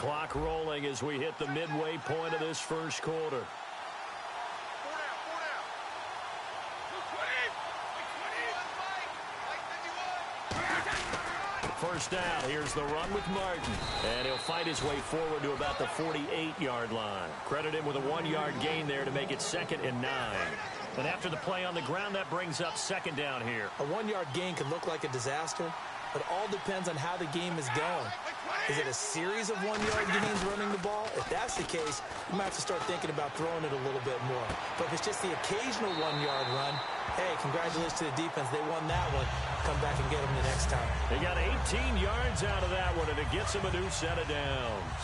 Clock rolling as we hit the midway point of this first quarter. First down, here's the run with Martin. And he'll fight his way forward to about the 48-yard line. Credit him with a 1-yard gain there to make it 2nd and 9. And after the play on the ground, that brings up 2nd down here. A 1-yard gain can look like a disaster, but all depends on how the game is going. Is it a series of 1-yard gains running the ball? If that's the case, you might have to start thinking about throwing it a little bit more. But if it's just the occasional 1-yard run, hey, congratulations to the defense. They won that one. Come back and get them the next time. They got 18 yards out of that one, and it gets them a new set of downs.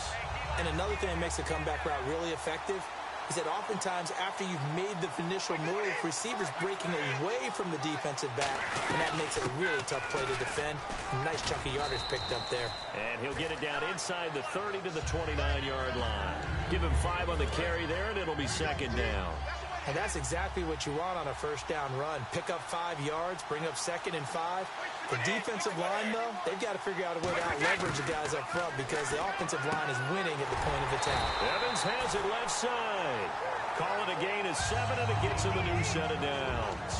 And another thing that makes the comeback route really effective is that oftentimes after you've made the initial move, receivers breaking away from the defensive back, and that makes it a really tough play to defend. Nice chunk of yardage picked up there. And he'll get it down inside the 30 to the 29-yard line. Give him 5 on the carry there, and it'll be 2nd down. And that's exactly what you want on a first down run. Pick up 5 yards, bring up 2nd and 5. The defensive line, though, they've got to figure out a way to out-leverage the guys up front because the offensive line is winning at the point of attack. Evans has it left side. Call it a gain of 7, and it gets him a new set of downs.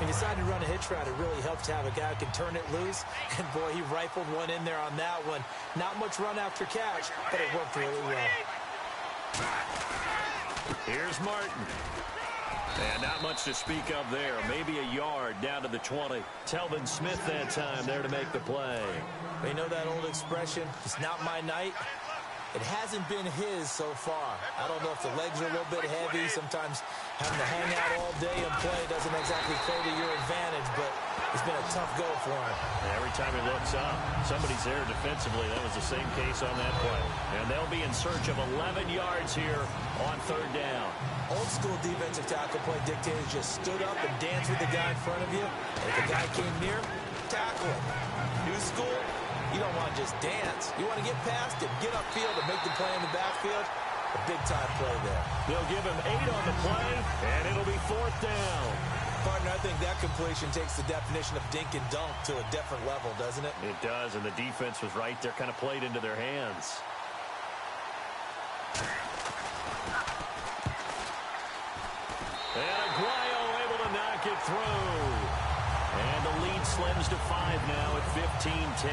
When you decide to run a hitch route, it really helps to have a guy who can turn it loose. And, boy, he rifled one in there on that one. Not much run after catch, but it worked really well. Here's Martin. And not much to speak of there. Maybe a yard down to the 20. Telvin Smith that time there to make the play. You know that old expression, it's not my night? It hasn't been his so far. I don't know if the legs are a little bit heavy. Sometimes having to hang out all day and play doesn't exactly play to your advantage, but it's been a tough go for him. Every time he looks up, somebody's there defensively. That was the same case on that play. And they'll be in search of 11 yards here on 3rd down. Old school defensive tackle play dictators just stood up and danced with the guy in front of you. If the guy came near, tackle him. New school, you don't want to just dance. You want to get past him, get upfield, and make the play in the backfield. A big-time play there. They'll give him 8 on the play, and it'll be 4th down. Partner, I think that completion takes the definition of dink and dunk to a different level, doesn't it? It does, and the defense was right there, kind of played into their hands. And Aguayo able to knock it through. And the lead slims to 5 now at 15-10.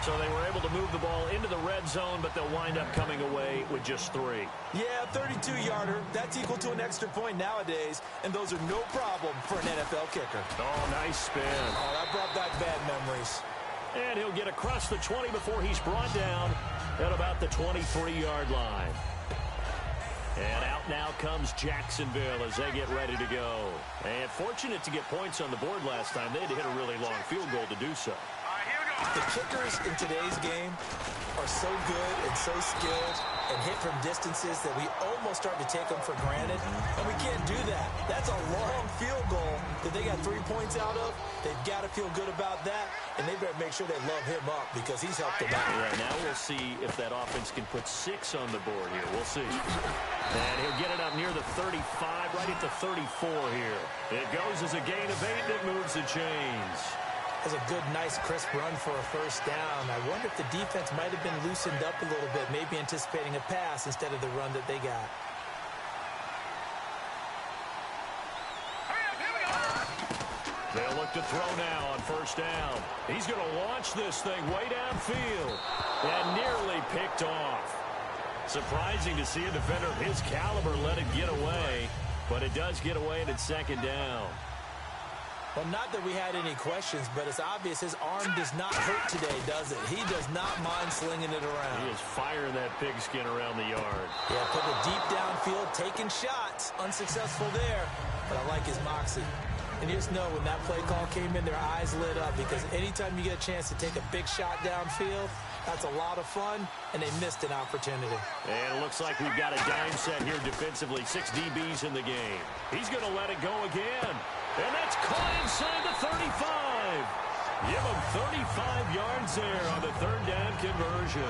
So they were able to move the ball into the red zone, but they'll wind up coming away with just 3. Yeah, 32-yarder. That's equal to an extra point nowadays, and those are no problem for an NFL kicker. Oh, nice spin. Oh, that brought back bad memories. And he'll get across the 20 before he's brought down at about the 23-yard line. And out now comes Jacksonville as they get ready to go. And fortunate to get points on the board last time. They had to hit a really long field goal to do so. The kickers in today's game are so good and so skilled and hit from distances that we almost start to take them for granted. And we can't do that. That's a long field goal that they got 3 points out of. They've got to feel good about that. And they better make sure they love him up because he's helped them out. Yeah, now we'll see if that offense can put 6 on the board here. We'll see. And he'll get it up near the 35, right at the 34 here. It goes as a gain of 8, and it moves the chains. That's a good, nice, crisp run for a first down. I wonder if the defense might have been loosened up a little bit, maybe anticipating a pass instead of the run that they got. They'll look to throw now on first down. He's going to launch this thing way downfield and nearly picked off. Surprising to see a defender of his caliber let it get away, but it does get away and it's 2nd down. Well, not that we had any questions, but it's obvious his arm does not hurt today, does it? He does not mind slinging it around. He is firing that pigskin around the yard. Yeah, put it deep downfield, taking shots. Unsuccessful there, but I like his moxie. And you just know when that play call came in, their eyes lit up because anytime you get a chance to take a big shot downfield, that's a lot of fun, and they missed an opportunity. And it looks like we've got a dime set here defensively. 6 DBs in the game. He's going to let it go again. And that's caught inside the 35. Give him 35 yards there on the 3rd down conversion.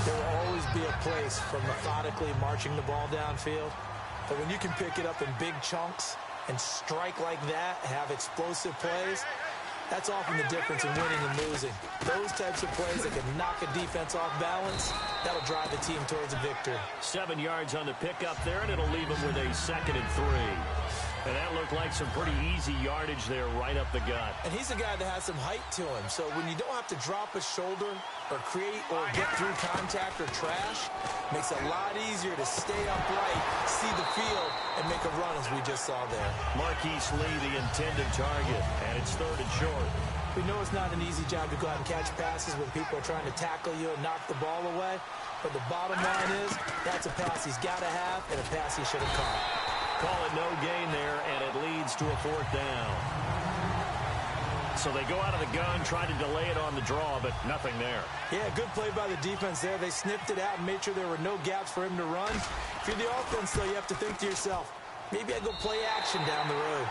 There will always be a place for methodically marching the ball downfield. But when you can pick it up in big chunks and strike like that, have explosive plays, That's often the difference in winning and losing. Those types of plays that can knock a defense off balance, that'll drive the team towards a victory. 7 yards on the pickup there, and it'll leave them with a 2nd and 3. And that looked like some pretty easy yardage there right up the gut. And he's a guy that has some height to him. So when you don't have to drop a shoulder or create or get through contact or trash, makes it a lot easier to stay upright, see the field, and make a run as we just saw there. Marquise Lee, the intended target, and it's 3rd and short. We know it's not an easy job to go out and catch passes when people are trying to tackle you and knock the ball away. But the bottom line is that's a pass he's got to have and a pass he should have caught. Call it no gain there, and it leads to a 4th down. So they go out of the gun, try to delay it on the draw, but nothing there. Yeah, good play by the defense there. They sniffed it out and made sure there were no gaps for him to run. If you're the offense, though, you have to think to yourself, maybe I go play action down the road.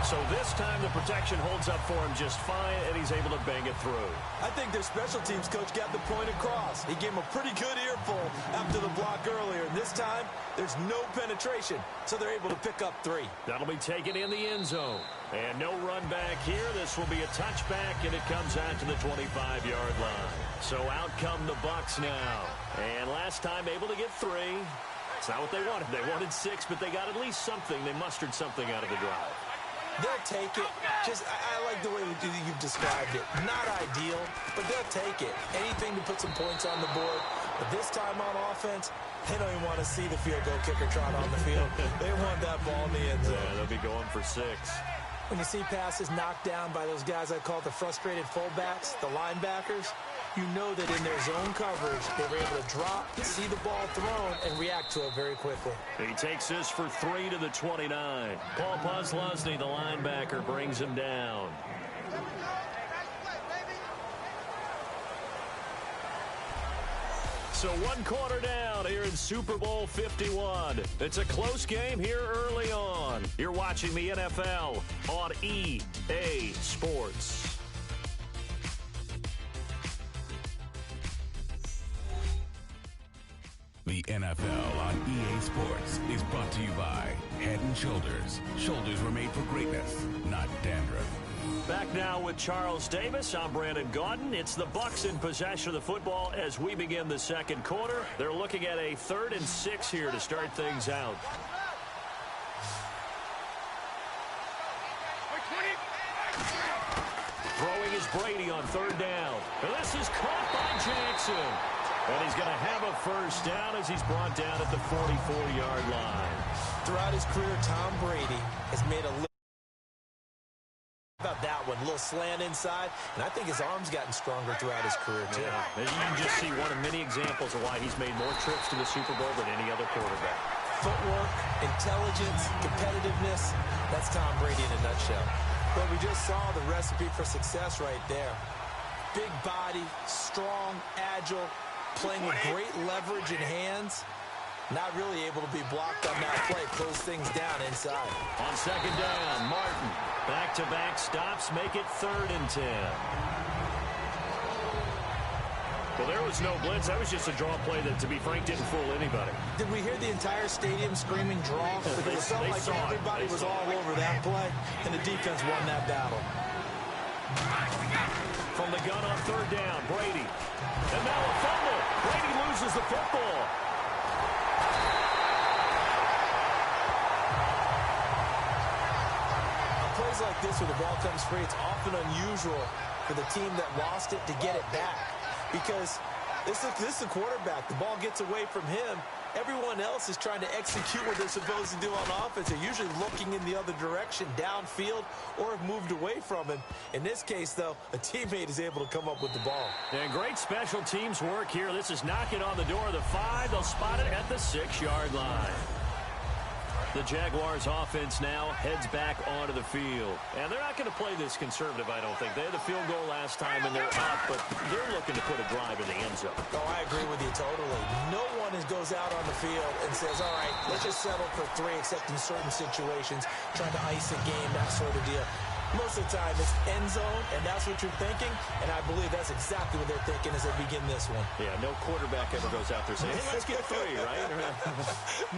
So this time the protection holds up for him just fine, and he's able to bang it through. I think their special teams coach got the point across. He gave him a pretty good earful after the block earlier. And this time, there's no penetration, so they're able to pick up 3. That'll be taken in the end zone. And no run back here. This will be a touchback, and it comes out to the 25-yard line. So out come the Bucs now. And last time able to get 3. It's not what they wanted. They wanted 6, but they got at least something. They mustered something out of the drive. They'll take it. I like the way you've described it. Not ideal, but they'll take it. Anything to put some points on the board. But this time on offense, they don't even want to see the field goal kicker trot on the field. They want that ball in the end zone. Yeah, they'll be going for 6. When you see passes knocked down by those guys I call the frustrated fullbacks, the linebackers, you know that in their zone coverage, they were able to drop, see the ball thrown, and react to it very quickly. He takes this for 3 to the 29. Paul Posluszny, the linebacker, brings him down. So 1 quarter down here in Super Bowl 51. It's a close game here early on. You're watching the NFL on EA Sports. The NFL on EA Sports is brought to you by Head & Shoulders. Shoulders were made for greatness, not dandruff. Back now with Charles Davis. I'm Brandon Gaudin. It's the Bucs in possession of the football as we begin the 2nd quarter. They're looking at a 3rd and 6 here to start things out. Throwing is Brady on 3rd down. And this is caught by Jackson. And he's going to have a 1st down as he's brought down at the 44-yard line. Throughout his career, Tom Brady has made a little about that one. A little slant inside, and I think his arm's gotten stronger throughout his career, too. Yeah, you can just see one of many examples of why he's made more trips to the Super Bowl than any other quarterback. Footwork, intelligence, competitiveness, that's Tom Brady in a nutshell. But we just saw the recipe for success right there. Big body, strong, agile, playing with great leverage in hands. Not really able to be blocked on that play. Close things down inside. On 2nd down, Martin. Back-to-back stops make it 3rd and 10. Well, there was no blitz. That was just a draw play that, to be frank, didn't fool anybody. Did we hear the entire stadium screaming draw? Because it felt like everybody was all over that play, and the defense won that battle. From the gun on 3rd down, Brady. And now a fumble. Brady loses the football. Plays like this where the ball comes free, it's often unusual for the team that lost it to get it back. Because this is the quarterback. The ball gets away from him. Everyone else is trying to execute what they're supposed to do on offense. They're usually looking in the other direction, downfield, or have moved away from him. In this case, though, a teammate is able to come up with the ball. And great special teams work here. This is knocking on the door of the 5. They'll spot it at the 6-yard line. The Jaguars offense now heads back onto the field. And they're not going to play this conservative, I don't think. They had the field goal last time, and they're up, but they're looking to put a drive in the end zone. Oh, I agree with you totally. No one goes out on the field and says, all right, let's just settle for 3, except in certain situations, trying to ice a game, that sort of deal. Most of the time, it's end zone, and that's what you're thinking, and I believe that's exactly what they're thinking as they begin this one. Yeah, no quarterback ever goes out there saying, hey, let's get 3, right?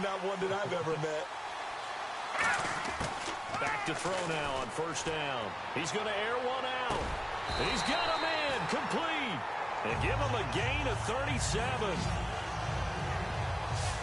Not one that I've ever met. Back to throw now on first down. He's going to air one out. He's got him in. Complete. And give him a gain of 37.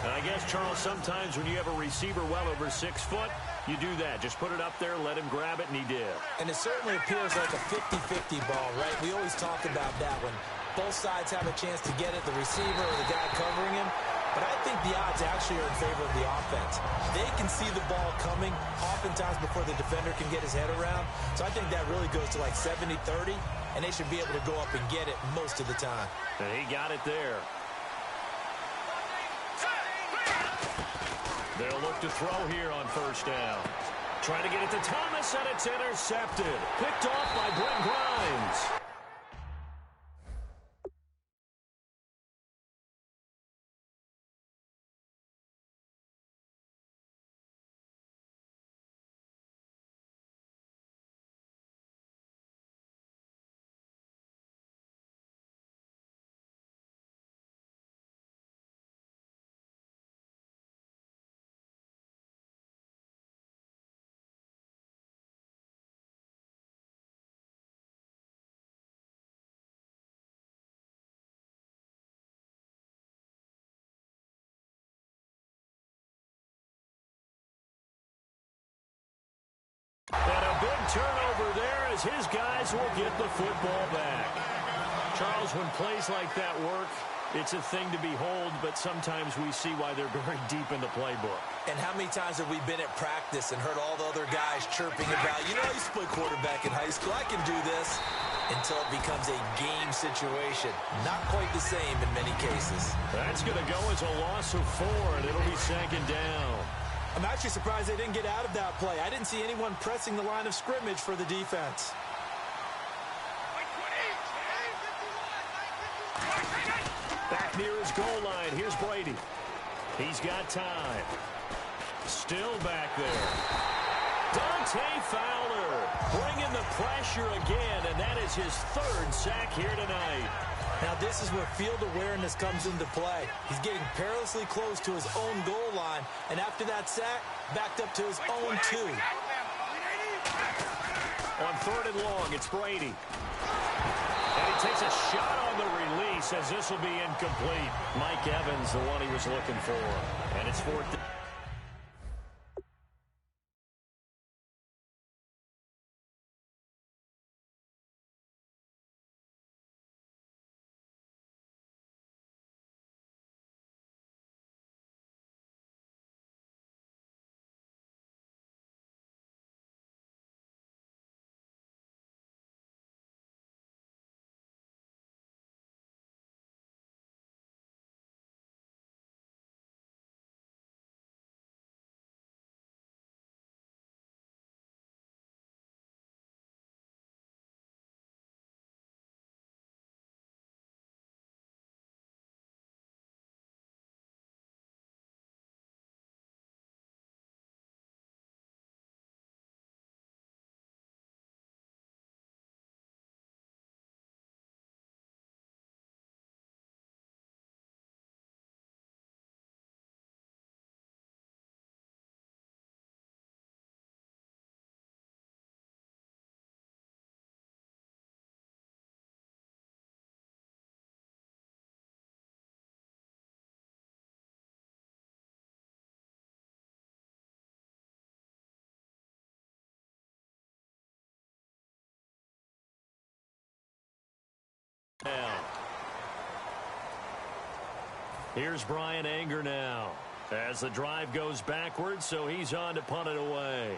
And I guess, Charles, sometimes when you have a receiver well over 6 foot, you do that. Just put it up there, let him grab it, and he did. And it certainly appears like a 50-50 ball, right? We always talk about that when both sides have a chance to get it, the receiver or the guy covering him. But I think the odds actually are in favor of the offense. They can see the ball coming oftentimes before the defender can get his head around. So I think that really goes to like 70-30, and they should be able to go up and get it most of the time. And he got it there. They'll look to throw here on first down. Trying to get it to Thomas, and it's intercepted. Picked off by Brent Grimes. And a big turnover there as his guys will get the football back. Charles, when plays like that work, it's a thing to behold, but sometimes we see why they're very deep in the playbook. And how many times have we been at practice and heard all the other guys chirping about, you know, I used to play quarterback in high school, I can do this, until it becomes a game situation. Not quite the same in many cases. That's going to go as a loss of 4, and it'll be second down. I'm actually surprised they didn't get out of that play. I didn't see anyone pressing the line of scrimmage for the defense. Back near his goal line. Here's Brady. He's got time. Still back there. Dante Fowler bringing the pressure again, and that is his 3rd sack here tonight. Now, this is where field awareness comes into play. He's getting perilously close to his own goal line, and after that sack, backed up to his own 2. On 3rd and long, it's Brady. And he takes a shot on the release as this will be incomplete. Mike Evans, the one he was looking for. And it's 4th. Now, here's Brian Anger now as the drive goes backwards, so he's on to punt it away.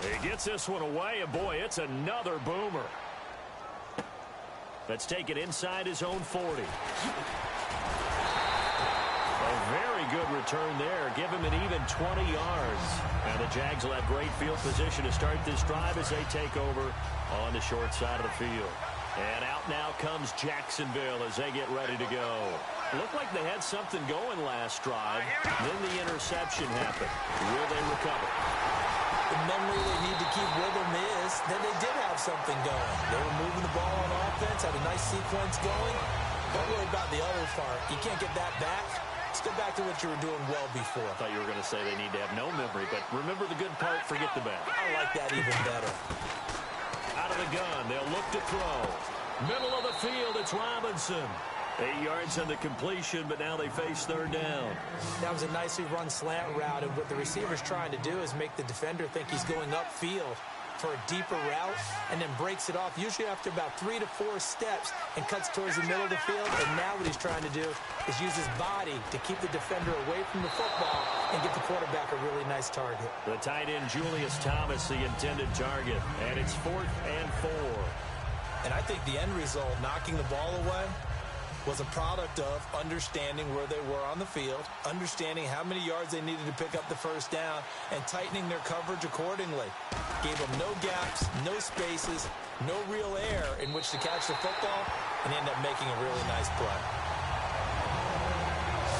He gets this one away, and boy, it's another boomer. Let's take it inside his own 40. A very good return there. Give him an even 20 yards. And the Jags will have great field position to start this drive as they take over on the short side of the field. And out now comes Jacksonville as they get ready to go. Looked like they had something going last drive. Then the interception happened. Will they recover? The memory they need to keep with them is that they did have something going. They were moving the ball on offense, had a nice sequence going. Don't worry about the other part. You can't get that back. Let's go back to what you were doing well before. I thought you were going to say they need to have no memory, but remember the good part, forget the bad. I like that even better. Out of the gun, they'll look to throw. Middle of the field, it's Robinson. 8 yards on the completion, but now they face third down. That was a nicely run slant route, and what the receiver's trying to do is make the defender think he's going upfield for a deeper route, and then breaks it off, usually after about 3 to 4 steps, and cuts towards the middle of the field. And now what he's trying to do is use his body to keep the defender away from the football and get the quarterback a really nice target. The tight end, Julius Thomas, the intended target, and it's 4th and 4. And I think the end result, knocking the ball away, was a product of understanding where they were on the field, understanding how many yards they needed to pick up the first down, and tightening their coverage accordingly. Gave them no gaps, no spaces, no real air in which to catch the football, and end up making a really nice play.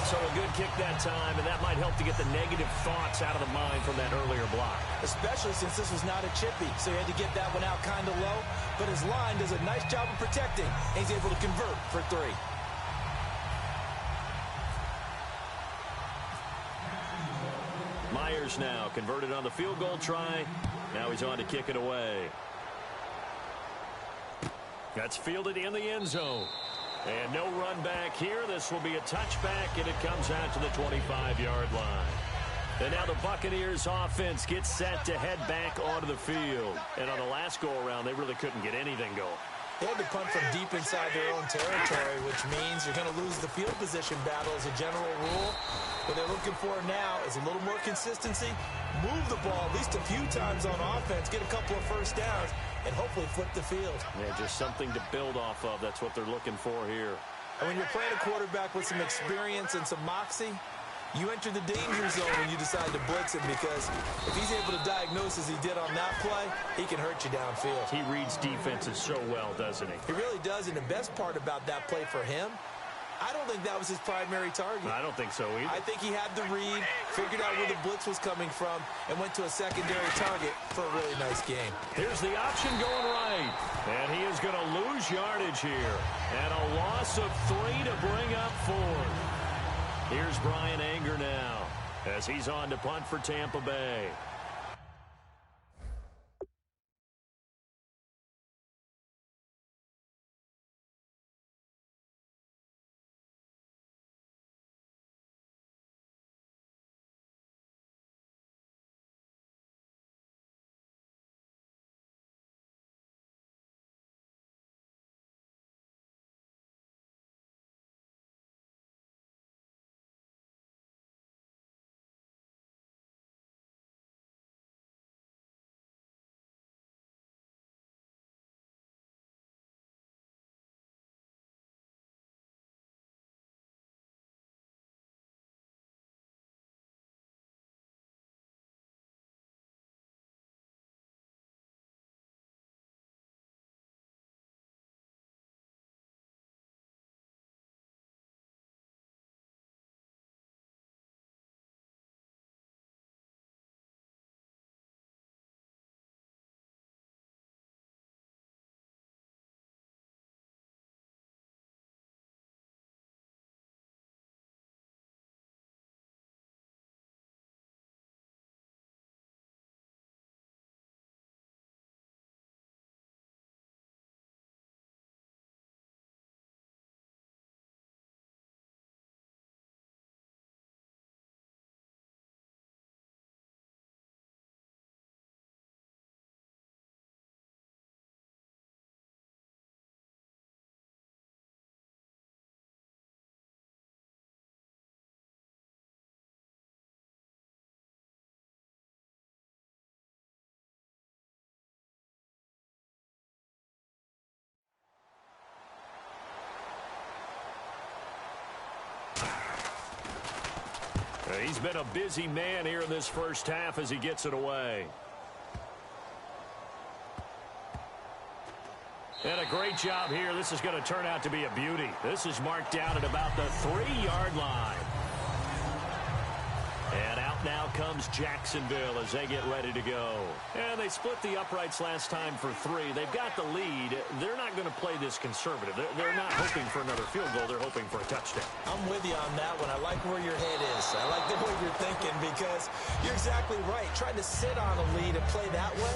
So a good kick that time, and that might help to get the negative thoughts out of the mind from that earlier block. Especially since this was not a chippy, so he had to get that one out kind of low, but his line does a nice job of protecting, and he's able to convert for 3. Myers now converted on the field goal try. Now he's on to kick it away. That's fielded in the end zone. And no run back here. This will be a touchback, and it comes out to the 25-yard line. And now the Buccaneers offense gets set to head back onto the field. And on the last go-around, they really couldn't get anything going. They had to punt from deep inside their own territory, which means you're going to lose the field position battle as a general rule. What they're looking for now is a little more consistency, move the ball at least a few times on offense, get a couple of first downs, and hopefully flip the field. Yeah, just something to build off of. That's what they're looking for here. And when you're playing a quarterback with some experience and some moxie, you enter the danger zone when you decide to blitz him, because if he's able to diagnose as he did on that play, he can hurt you downfield. He reads defenses so well, doesn't he? He really does, and the best part about that play for him, I don't think that was his primary target. I don't think so either. I think he had the read, figured out where the blitz was coming from, and went to a secondary target for a really nice game. Here's the option going right. And he is going to lose yardage here. And a loss of 3 to bring up 4. Here's Brian Anger now as he's on to punt for Tampa Bay. He's been a busy man here in this first half as he gets it away. And a great job here. This is going to turn out to be a beauty. This is marked down at about the 3-yard line. And out Now comes Jacksonville as they get ready to go. And they split the uprights last time for 3. They've got the lead. They're not going to play this conservative. They're not hoping for another field goal. They're hoping for a touchdown. I'm with you on that one. I like where your head is. I like the way you're thinking because you're exactly right. Trying to sit on a lead and play that way,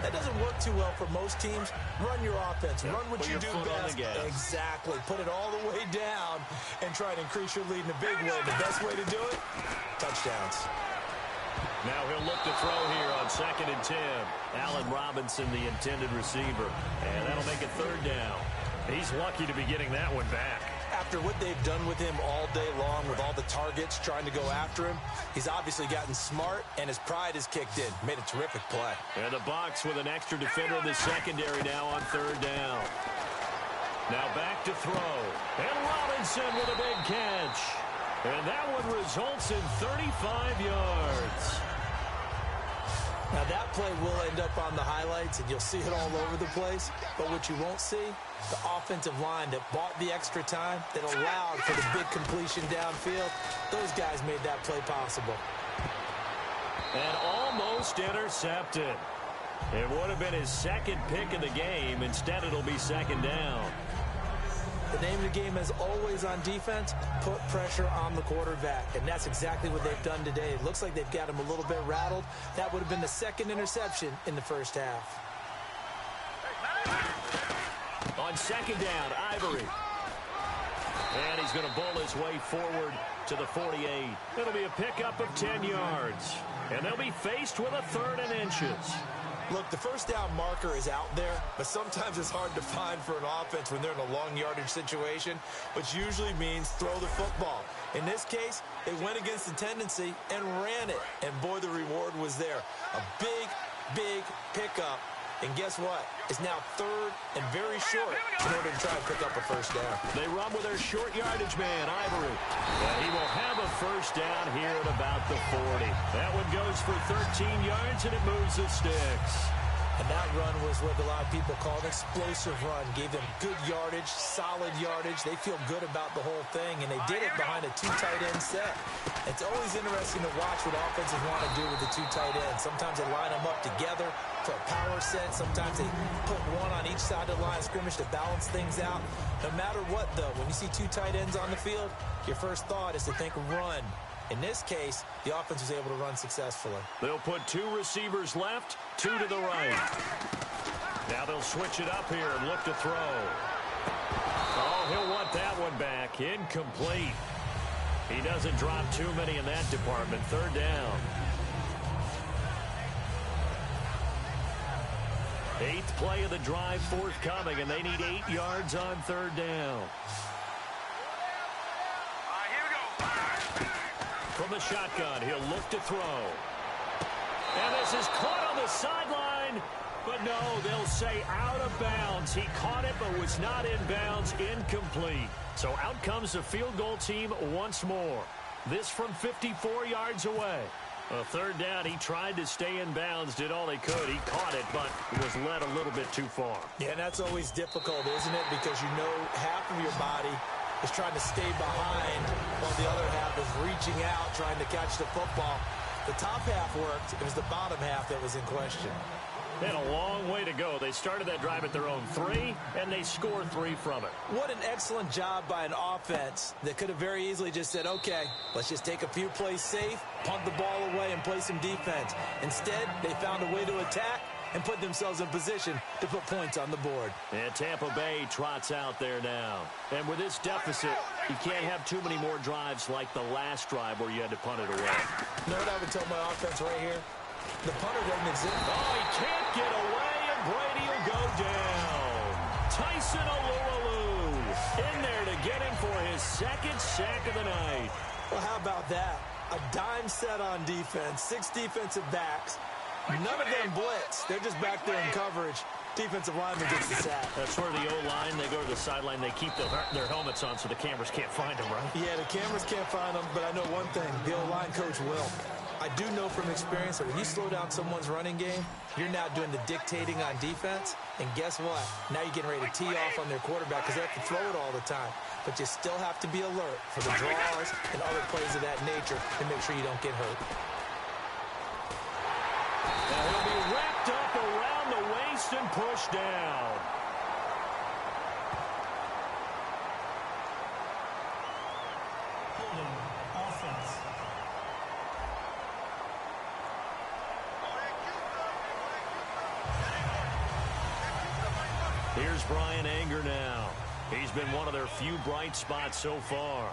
that doesn't work too well for most teams. Run your offense. Run what you do best. Exactly. Put it all the way down and try to increase your lead in a big way. The best way to do it, touchdowns. Now he'll look to throw here on 2nd and 10. Allen Robinson, the intended receiver. And that'll make it 3rd down. He's lucky to be getting that one back. After what they've done with him all day long with all the targets trying to go after him, he's obviously gotten smart, and his pride has kicked in. Made a terrific play. And the Bucs with an extra defender in the secondary now on 3rd down. Now back to throw. And Robinson with a big catch. And that one results in 35 yards. Now, that play will end up on the highlights, and you'll see it all over the place. But what you won't see, the offensive line that bought the extra time, that allowed for the big completion downfield, those guys made that play possible. And almost intercepted. It would have been his 2nd pick of the game. Instead, it'll be 2nd down. The name of the game, as always on defense, put pressure on the quarterback. And that's exactly what they've done today. It looks like they've got him a little bit rattled. That would have been the 2nd interception in the first half. On 2nd down, Ivory. And he's going to bowl his way forward to the 48. It'll be a pickup of 10 yards. And they'll be faced with a 3rd and inches. Look, the first down marker is out there, but sometimes it's hard to find for an offense when they're in a long yardage situation, which usually means throw the football. In this case, they went against the tendency and ran it, and boy, the reward was there. A big, big pickup, and guess what? It's now 3rd and very short in order to try and pick up a first down. They run with their short yardage man, Ivory. And he will have a first down here at about the 40. That one goes for 13 yards, and it moves the sticks. And that run was what a lot of people call an explosive run. Gave them good yardage, solid yardage. They feel good about the whole thing, and they did it behind a 2 tight end set. It's always interesting to watch what offenses want to do with the 2 tight ends. Sometimes they line them up together for a power set. Sometimes they put one on each side of the line of scrimmage to balance things out. No matter what, though, when you see 2 tight ends on the field, your first thought is to think run. In this case, the offense was able to run successfully. They'll put 2 receivers left, 2 to the right. Now they'll switch it up here and look to throw. Oh, he'll want that one back. Incomplete. He doesn't drop too many in that department. 3rd down. 8th play of the drive forthcoming, and they need 8 yards on 3rd down. From the shotgun, he'll look to throw. And this is caught on the sideline. But no, they'll say out of bounds. He caught it but was not in bounds. Incomplete. So out comes the field goal team once more. This from 54 yards away. A 3rd down, he tried to stay in bounds, did all he could. He caught it, but was led a little bit too far. Yeah, and that's always difficult, isn't it? Because you know half of your body is trying to stay behind while the other half is reaching out, trying to catch the football. The top half worked. It was the bottom half that was in question. They had a long way to go. They started that drive at their own 3, and they scored 3 from it. What an excellent job by an offense that could have very easily just said, okay, let's just take a few plays safe, punt the ball away, and play some defense. Instead, they found a way to attack and put themselves in position to put points on the board. And Tampa Bay trots out there now. And with this deficit, you can't have too many more drives like the last drive where you had to punt it away. You know what I would tell my offense right here? The punter doesn't exist. Oh, he can't get away, and Brady will go down. Tyson Alualu in there to get him for his 2nd sack of the night. Well, how about that? A dime set on defense, 6 defensive backs. None of them blitz. They're just back there in coverage. Defensive lineman gets the sack. That's where the O-line, they go to the sideline, they keep their helmets on so the cameras can't find them, right? Yeah, the cameras can't find them, but I know one thing. The O-line coach will. I do know from experience that when you slow down someone's running game, you're now doing the dictating on defense. And guess what? Now you're getting ready to tee off on their quarterback because they have to throw it all the time. But you still have to be alert for the draws and other plays of that nature to make sure you don't get hurt. released and pushed down. Holding offense. Here's Brian Anger now. He's been one of their few bright spots so far.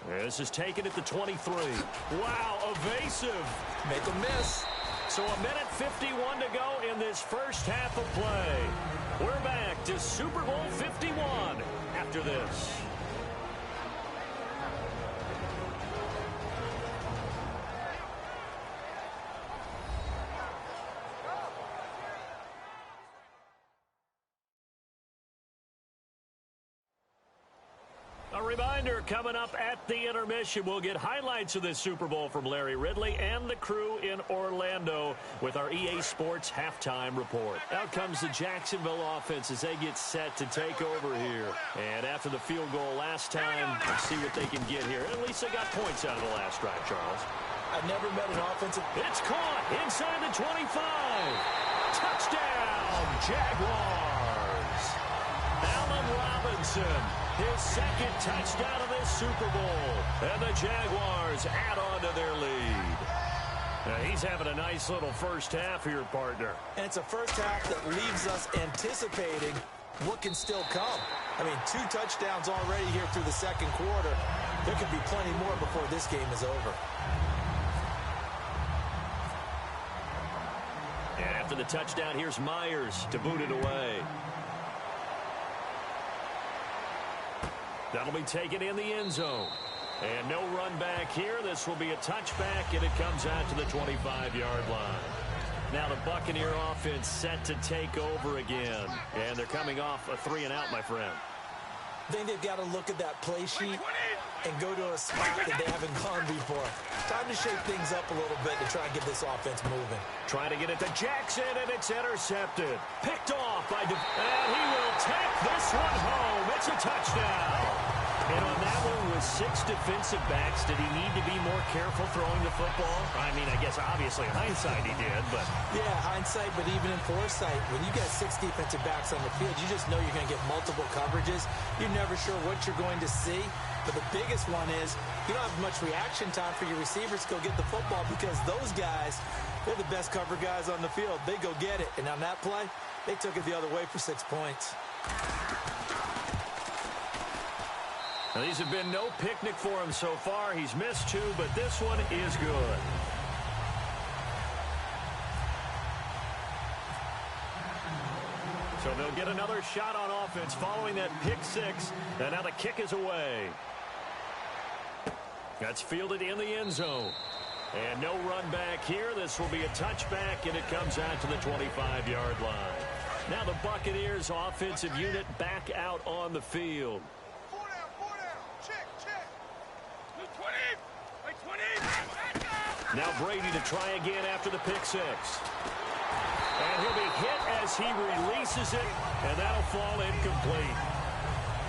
This is taken at the 23. Wow, evasive. Make a miss. So a minute 51 to go in this first half of play. We're back to Super Bowl 51 after this. A reminder, coming up at the intermission, we'll get highlights of this Super Bowl from Larry Ridley and the crew in Orlando with our EA Sports halftime report. Out comes the Jacksonville offense as they get set to take over here. And after the field goal last time, let's see what they can get here. At least they got points out of the last drive, Charles. I've never met an offensive... It's caught inside the 25. Touchdown, Jaguars. Allen Robinson, his second touchdown of this Super Bowl. And the Jaguars add on to their lead. Now, he's having a nice little first half here, partner. And it's a first half that leaves us anticipating what can still come. I mean, 2 touchdowns already here through the second quarter. There could be plenty more before this game is over. And after the touchdown, here's Myers to boot it away. That'll be taken in the end zone. And no run back here. This will be a touchback, and it comes out to the 25-yard line. Now the Buccaneer offense set to take over again. And they're coming off a 3-and-out, my friend. I think they've got to look at that play sheet and go to a spot that they haven't gone before. Time to shake things up a little bit to try and get this offense moving. Trying to get it to Jackson, and it's intercepted. Picked off by... and he will take this one home. It's a touchdown. And on that one with 6 defensive backs, did he need to be more careful throwing the football? I mean, I guess obviously hindsight he did, but... Yeah, hindsight, but even in foresight, when you got 6 defensive backs on the field, you just know you're going to get multiple coverages. You're never sure what you're going to see. But the biggest one is you don't have much reaction time for your receivers to go get the football because those guys, they're the best cover guys on the field. They go get it. And on that play, they took it the other way for 6 points. Now, these have been no picnic for him so far. He's missed 2, but this one is good. So they'll get another shot on offense following that pick 6. And now the kick is away. That's fielded in the end zone. And no run back here. This will be a touchback, and it comes out to the 25-yard line. Now the Buccaneers offensive unit back out on the field. Now Brady to try again after the pick 6. And he'll be hit as he releases it, and that'll fall incomplete.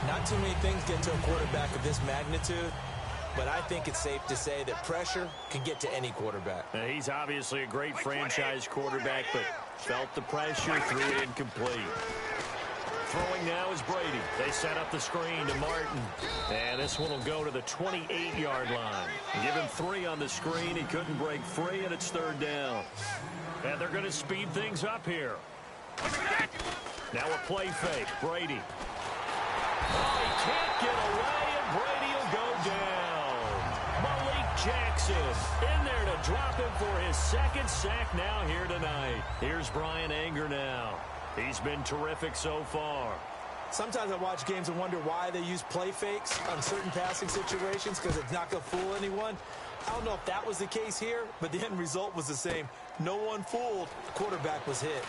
Not too many things get to a quarterback of this magnitude, but I think it's safe to say that pressure can get to any quarterback. Now, he's obviously a great franchise quarterback, but felt the pressure, threw it incomplete. Throwing now is Brady. They set up the screen to Martin. And this one will go to the 28-yard line. Give him 3 on the screen. He couldn't break free, and it's 3rd down. And they're going to speed things up here. Now a play fake. Brady. Oh, he can't get away, and Brady will go down. Malik Jackson in there to drop him for his 2nd sack now here tonight. Here's Brian Anger now. He's been terrific so far. Sometimes I watch games and wonder why they use play fakes on certain passing situations because it's not going to fool anyone. I don't know if that was the case here, but the end result was the same. No one fooled. The quarterback was hit.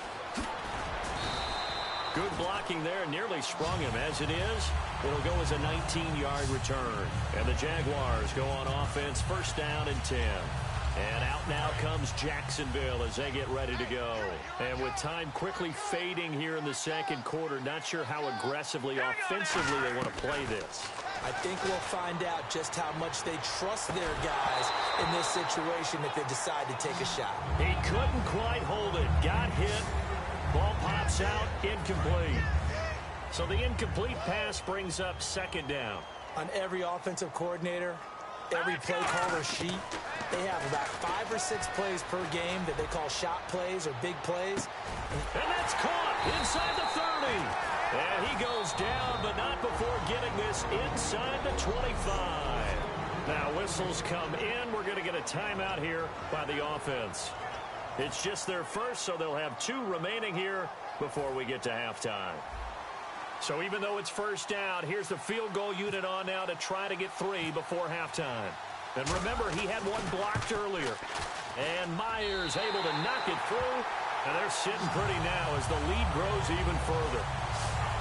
Good blocking there. Nearly sprung him. As it is, it'll go as a 19-yard return. And the Jaguars go on offense, 1st down and 10. And out now comes Jacksonville as they get ready to go. And with time quickly fading here in the second quarter, not sure how aggressively, offensively they want to play this. I think we'll find out just how much they trust their guys in this situation if they decide to take a shot. He couldn't quite hold it. Got hit. Ball pops out. Incomplete. So the incomplete pass brings up second down. On every offensive coordinator, every play caller sheet, they have about 5 or 6 plays per game that they call shot plays or big plays. And that's caught inside the 30. And he goes down, but not before getting this inside the 25. Now whistles come in. We're going to get a timeout here by the offense. It's just their first, so they'll have 2 remaining here before we get to halftime. So even though it's first down, here's the field goal unit on now to try to get 3 before halftime. And remember, he had one blocked earlier. And Myers able to knock it through. And they're sitting pretty now as the lead grows even further.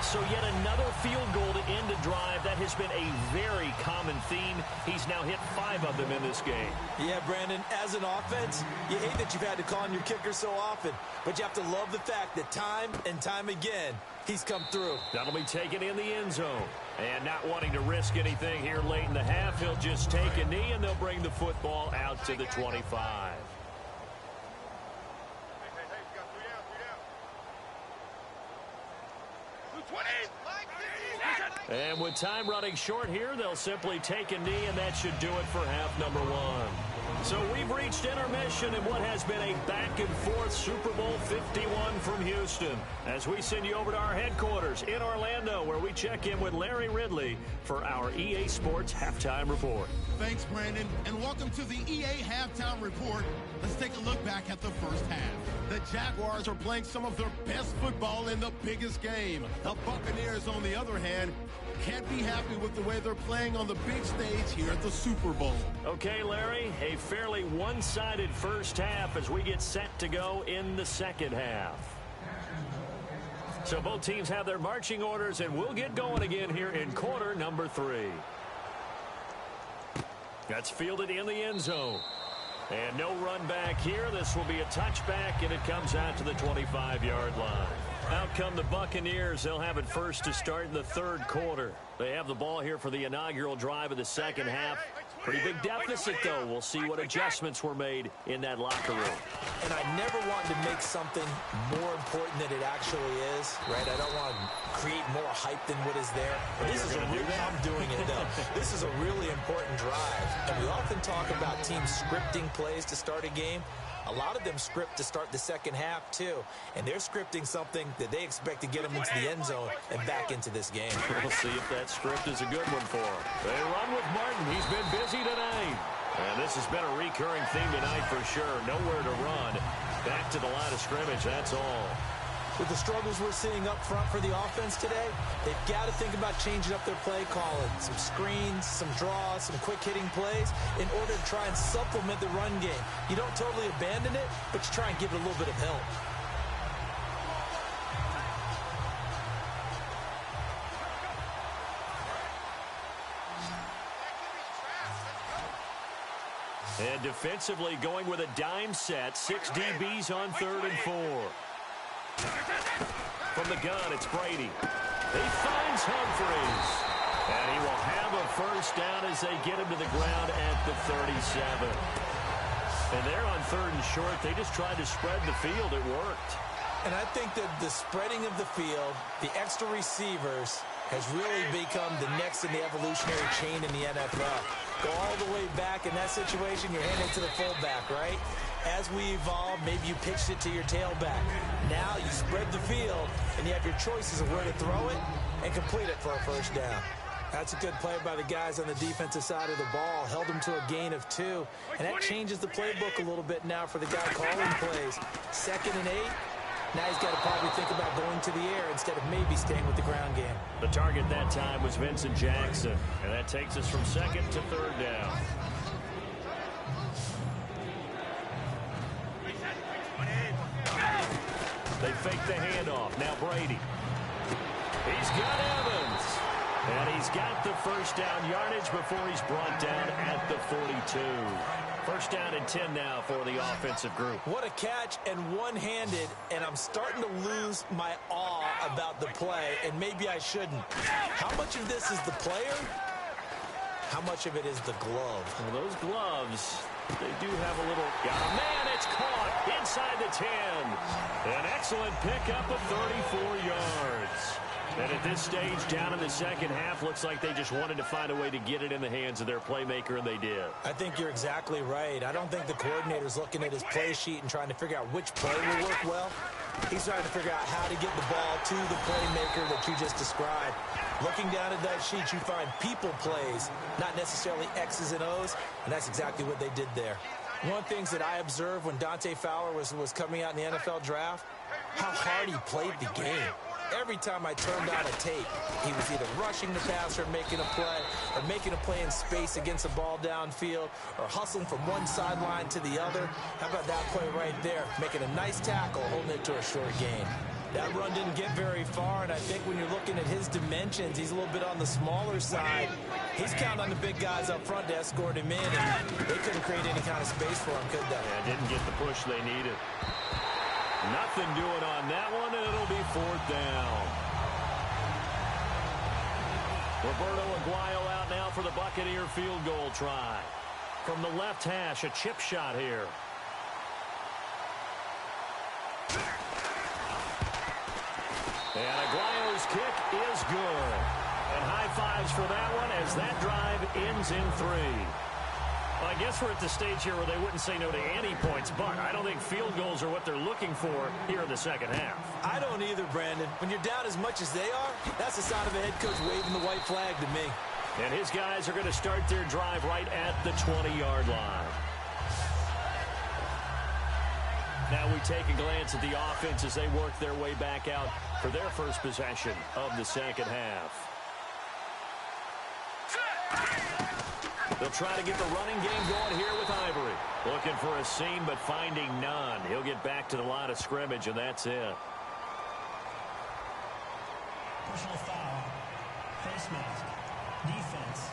So yet another field goal to end a drive. That has been a very common theme. He's now hit 5 of them in this game. Yeah, Brandon, as an offense, you hate that you've had to call on your kicker so often. But you have to love the fact that time and time again, he's come through. That'll be taken in the end zone. And not wanting to risk anything here late in the half, he'll just take a knee, and they'll bring the football out to the 25. And with time running short here, they'll simply take a knee, and that should do it for half number 1. So we've reached intermission in what has been a back-and-forth Super Bowl 51 from Houston, as we send you over to our headquarters in Orlando, where we check in with Larry Ridley for our EA Sports Halftime Report. Thanks, Brandon, and welcome to the EA Halftime Report. Let's take a look back at the first half. The Jaguars are playing some of their best football in the biggest game. The Buccaneers, on the other hand, can't be happy with the way they're playing on the big stage here at the Super Bowl. Okay, Larry, a fairly one-sided first half as we get set to go in the second half. So both teams have their marching orders, and we'll get going again here in quarter number 3. That's fielded in the end zone. And no run back here. This will be a touchback, and it comes out to the 25-yard line. Out come the Buccaneers. They'll have it first to start in the third quarter. They have the ball here for the inaugural drive of the second half. Pretty big deficit, though. We'll see what adjustments were made in that locker room. And I never want to make something more important than it actually is, right? I don't want to create more hype than what is there. But this is a really, I'm doing it, though. This is a really important drive. And we often talk about teams scripting plays to start a game. A lot of them script to start the second half, too. And they're scripting something that they expect to get them into the end zone and back into this game. We'll see if that script is a good one for them. They run with Martin. He's been busy tonight. And this has been a recurring theme tonight for sure. Nowhere to run. Back to the line of scrimmage, that's all. With the struggles we're seeing up front for the offense today, they've got to think about changing up their play calling. Some screens, some draws, some quick-hitting plays in order to try and supplement the run game. You don't totally abandon it, but you try and give it a little bit of help. And defensively going with a dime set. 6 DBs on 3rd and 4. From the gun, it's Brady. He finds Humphries. And he will have a first down as they get him to the ground at the 37. And they're on 3rd and short. They just tried to spread the field. It worked. And I think that the spreading of the field, the extra receivers, has really become the next in the evolutionary chain in the NFL. Go all the way back in that situation, you're handing it to the fullback, right? As we evolve, maybe you pitched it to your tailback. Now you spread the field, and you have your choices of where to throw it and complete it for a first down. That's a good play by the guys on the defensive side of the ball. Held them to a gain of 2. And that changes the playbook a little bit now for the guy calling plays. 2nd and 8. Now he's got to probably think about going to the air instead of maybe staying with the ground game. The target that time was Vincent Jackson. And that takes us from 2nd to 3rd down. They fake the handoff. Now Brady. He's got Evans. And he's got the first down yardage before he's brought down at the 42. First down and 10 now for the offensive group. What a catch, and one-handed, and I'm starting to lose my awe about the play, and maybe I shouldn't. How much of this is the player? How much of it is the glove? Well, those gloves, they do have a little... Got a man, it's caught inside the 10. An excellent pickup of 34 yards. And at this stage, down in the second half, looks like they just wanted to find a way to get it in the hands of their playmaker, and they did. I think you're exactly right. I don't think the coordinator's looking at his play sheet and trying to figure out which play will work well. He's trying to figure out how to get the ball to the playmaker that you just described. Looking down at that sheet, you find people plays, not necessarily X's and O's, and that's exactly what they did there. One of the things that I observed when Dante Fowler was coming out in the NFL draft, how hard he played the game. Every time I turned on a tape, he was either rushing the passer, making a play, or making a play in space against a ball downfield, or hustling from one sideline to the other. How about that play right there? Making a nice tackle, holding it to a short gain. That run didn't get very far, and I think when you're looking at his dimensions, he's a little bit on the smaller side. He's counting on the big guys up front to escort him in, and they couldn't create any kind of space for him, could they? Yeah, didn't get the push they needed. Nothing doing on that one, and it'll be fourth down. Roberto Aguayo out now for the Buccaneer field goal try. From the left hash, a chip shot here. And Aguayo's kick is good. And high fives for that one as that drive ends in 3. Well, I guess we're at the stage here where they wouldn't say no to any points, but I don't think field goals are what they're looking for here in the second half. I don't either, Brandon. When you're down as much as they are, that's the sign of a head coach waving the white flag to me. And his guys are going to start their drive right at the 20-yard line. Now we take a glance at the offense as they work their way back out for their first possession of the second half. They'll try to get the running game going here with Ivory. Looking for a seam, but finding none. He'll get back to the line of scrimmage, and that's it. Personal foul. Face mask. Defense.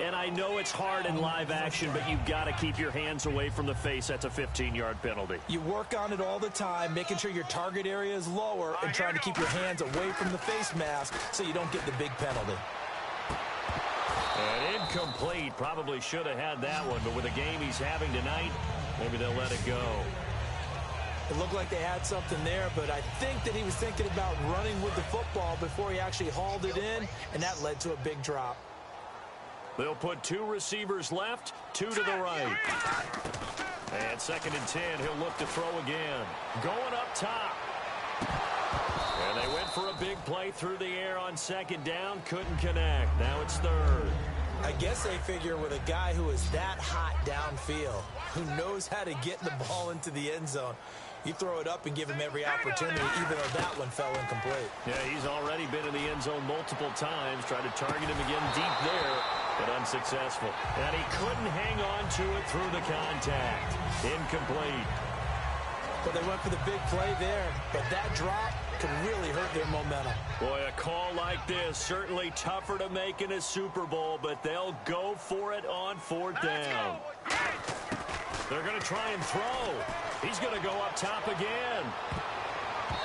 And I know it's hard in live action, but you've got to keep your hands away from the face. That's a 15-yard penalty. You work on it all the time, making sure your target area is lower and trying to keep your hands away from the face mask so you don't get the big penalty. And incomplete. Probably should have had that one, but with the game he's having tonight, maybe they'll let it go. It looked like they had something there, but I think that he was thinking about running with the football before he actually hauled it in, and that led to a big drop. They'll put 2 receivers left, 2 to the right. And 2nd and 10, he'll look to throw again. Going up top. And they went for a big play through the air on 2nd down. Couldn't connect. Now it's 3rd. I guess they figure with a guy who is that hot downfield, who knows how to get the ball into the end zone, you throw it up and give him every opportunity, even though that one fell incomplete. Yeah, he's already been in the end zone multiple times. Tried to target him again deep there, but unsuccessful. And he couldn't hang on to it through the contact. Incomplete. But they went for the big play there, but that drop could really hurt their momentum. Boy, a call like this, certainly tougher to make in a Super Bowl, but they'll go for it on 4th down. They're going to try and throw. He's going to go up top again.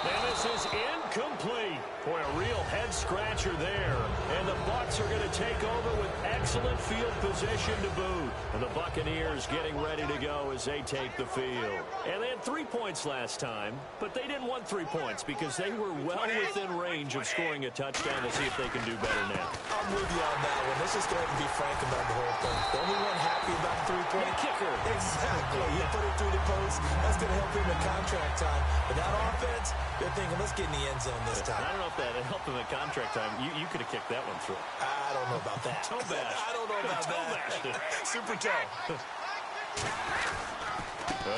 And this is incomplete. Boy, a real head-scratcher there. And the Bucs are going to take over with excellent field position to boot. And the Buccaneers getting ready to go as they take the field. And they had 3 points last time, but they didn't want 3 points because they were well within range of scoring a touchdown. We'll see if they can do better now. I'm with you on that one. Let's just go ahead and be frank about the whole thing. The only one happy about the 3-point kicker. Exactly. You put it through the post. That's going to help him in contract time. But that offense, they're thinking, let's get in the end zone this time. I don't know if that helped him at contract time. You could have kicked that one through. I don't know about that. Toe bash. I don't know about that. Super toe.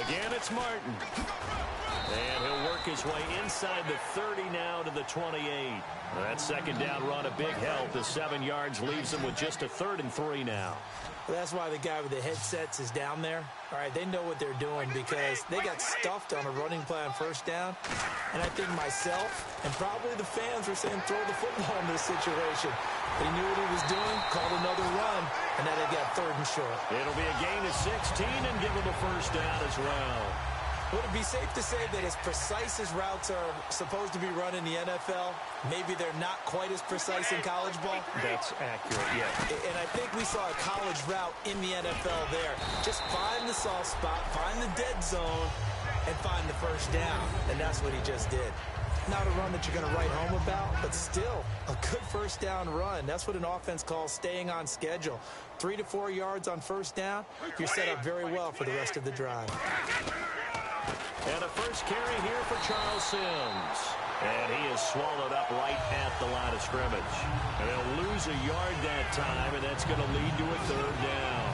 Again, it's Martin. And he'll work his way inside the 30 now to the 28. That 2nd down run, a big help. The 7 yards leaves him with just a 3rd and 3 now. Well, that's why the guy with the headsets is down there. All right, they know what they're doing because they got stuffed on a running play on 1st down. And I think myself and probably the fans were saying throw the football in this situation. But he knew what he was doing, called another run, and now they them short. It'll be a gain of 16 and give them a first down as well. Would it be safe to say that as precise as routes are supposed to be run in the NFL, maybe they're not quite as precise in college ball? That's accurate, yeah. And I think we saw a college route in the NFL there. Just find the soft spot, find the dead zone, and find the first down. And that's what he just did. Not a run that you're going to write home about, but still a good first down run. That's what an offense calls staying on schedule. 3 to 4 yards on first down, you're set up very well for the rest of the drive. And a first carry here for Charles Sims. And he is swallowed up right at the line of scrimmage. And they'll lose a yard that time, and that's going to lead to a third down.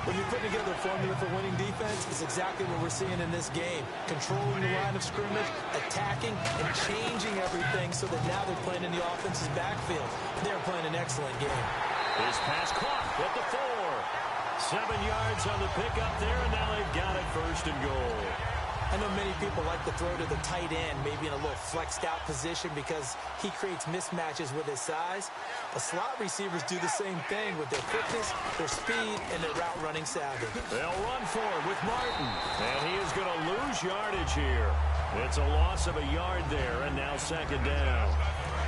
When you put together a formula for winning defense, it's exactly what we're seeing in this game. Controlling the line of scrimmage, attacking, and changing everything so that now they're playing in the offense's backfield. They're playing an excellent game. His pass caught at the 4. 7 yards on the pickup there, and now they've got it first and goal. I know many people like to throw to the tight end, maybe in a little flexed out position because he creates mismatches with his size. But slot receivers do the same thing with their quickness, their speed, and their route running savvy. They'll run for it with Martin. And he is going to lose yardage here. It's a loss of a yard there, and now second down.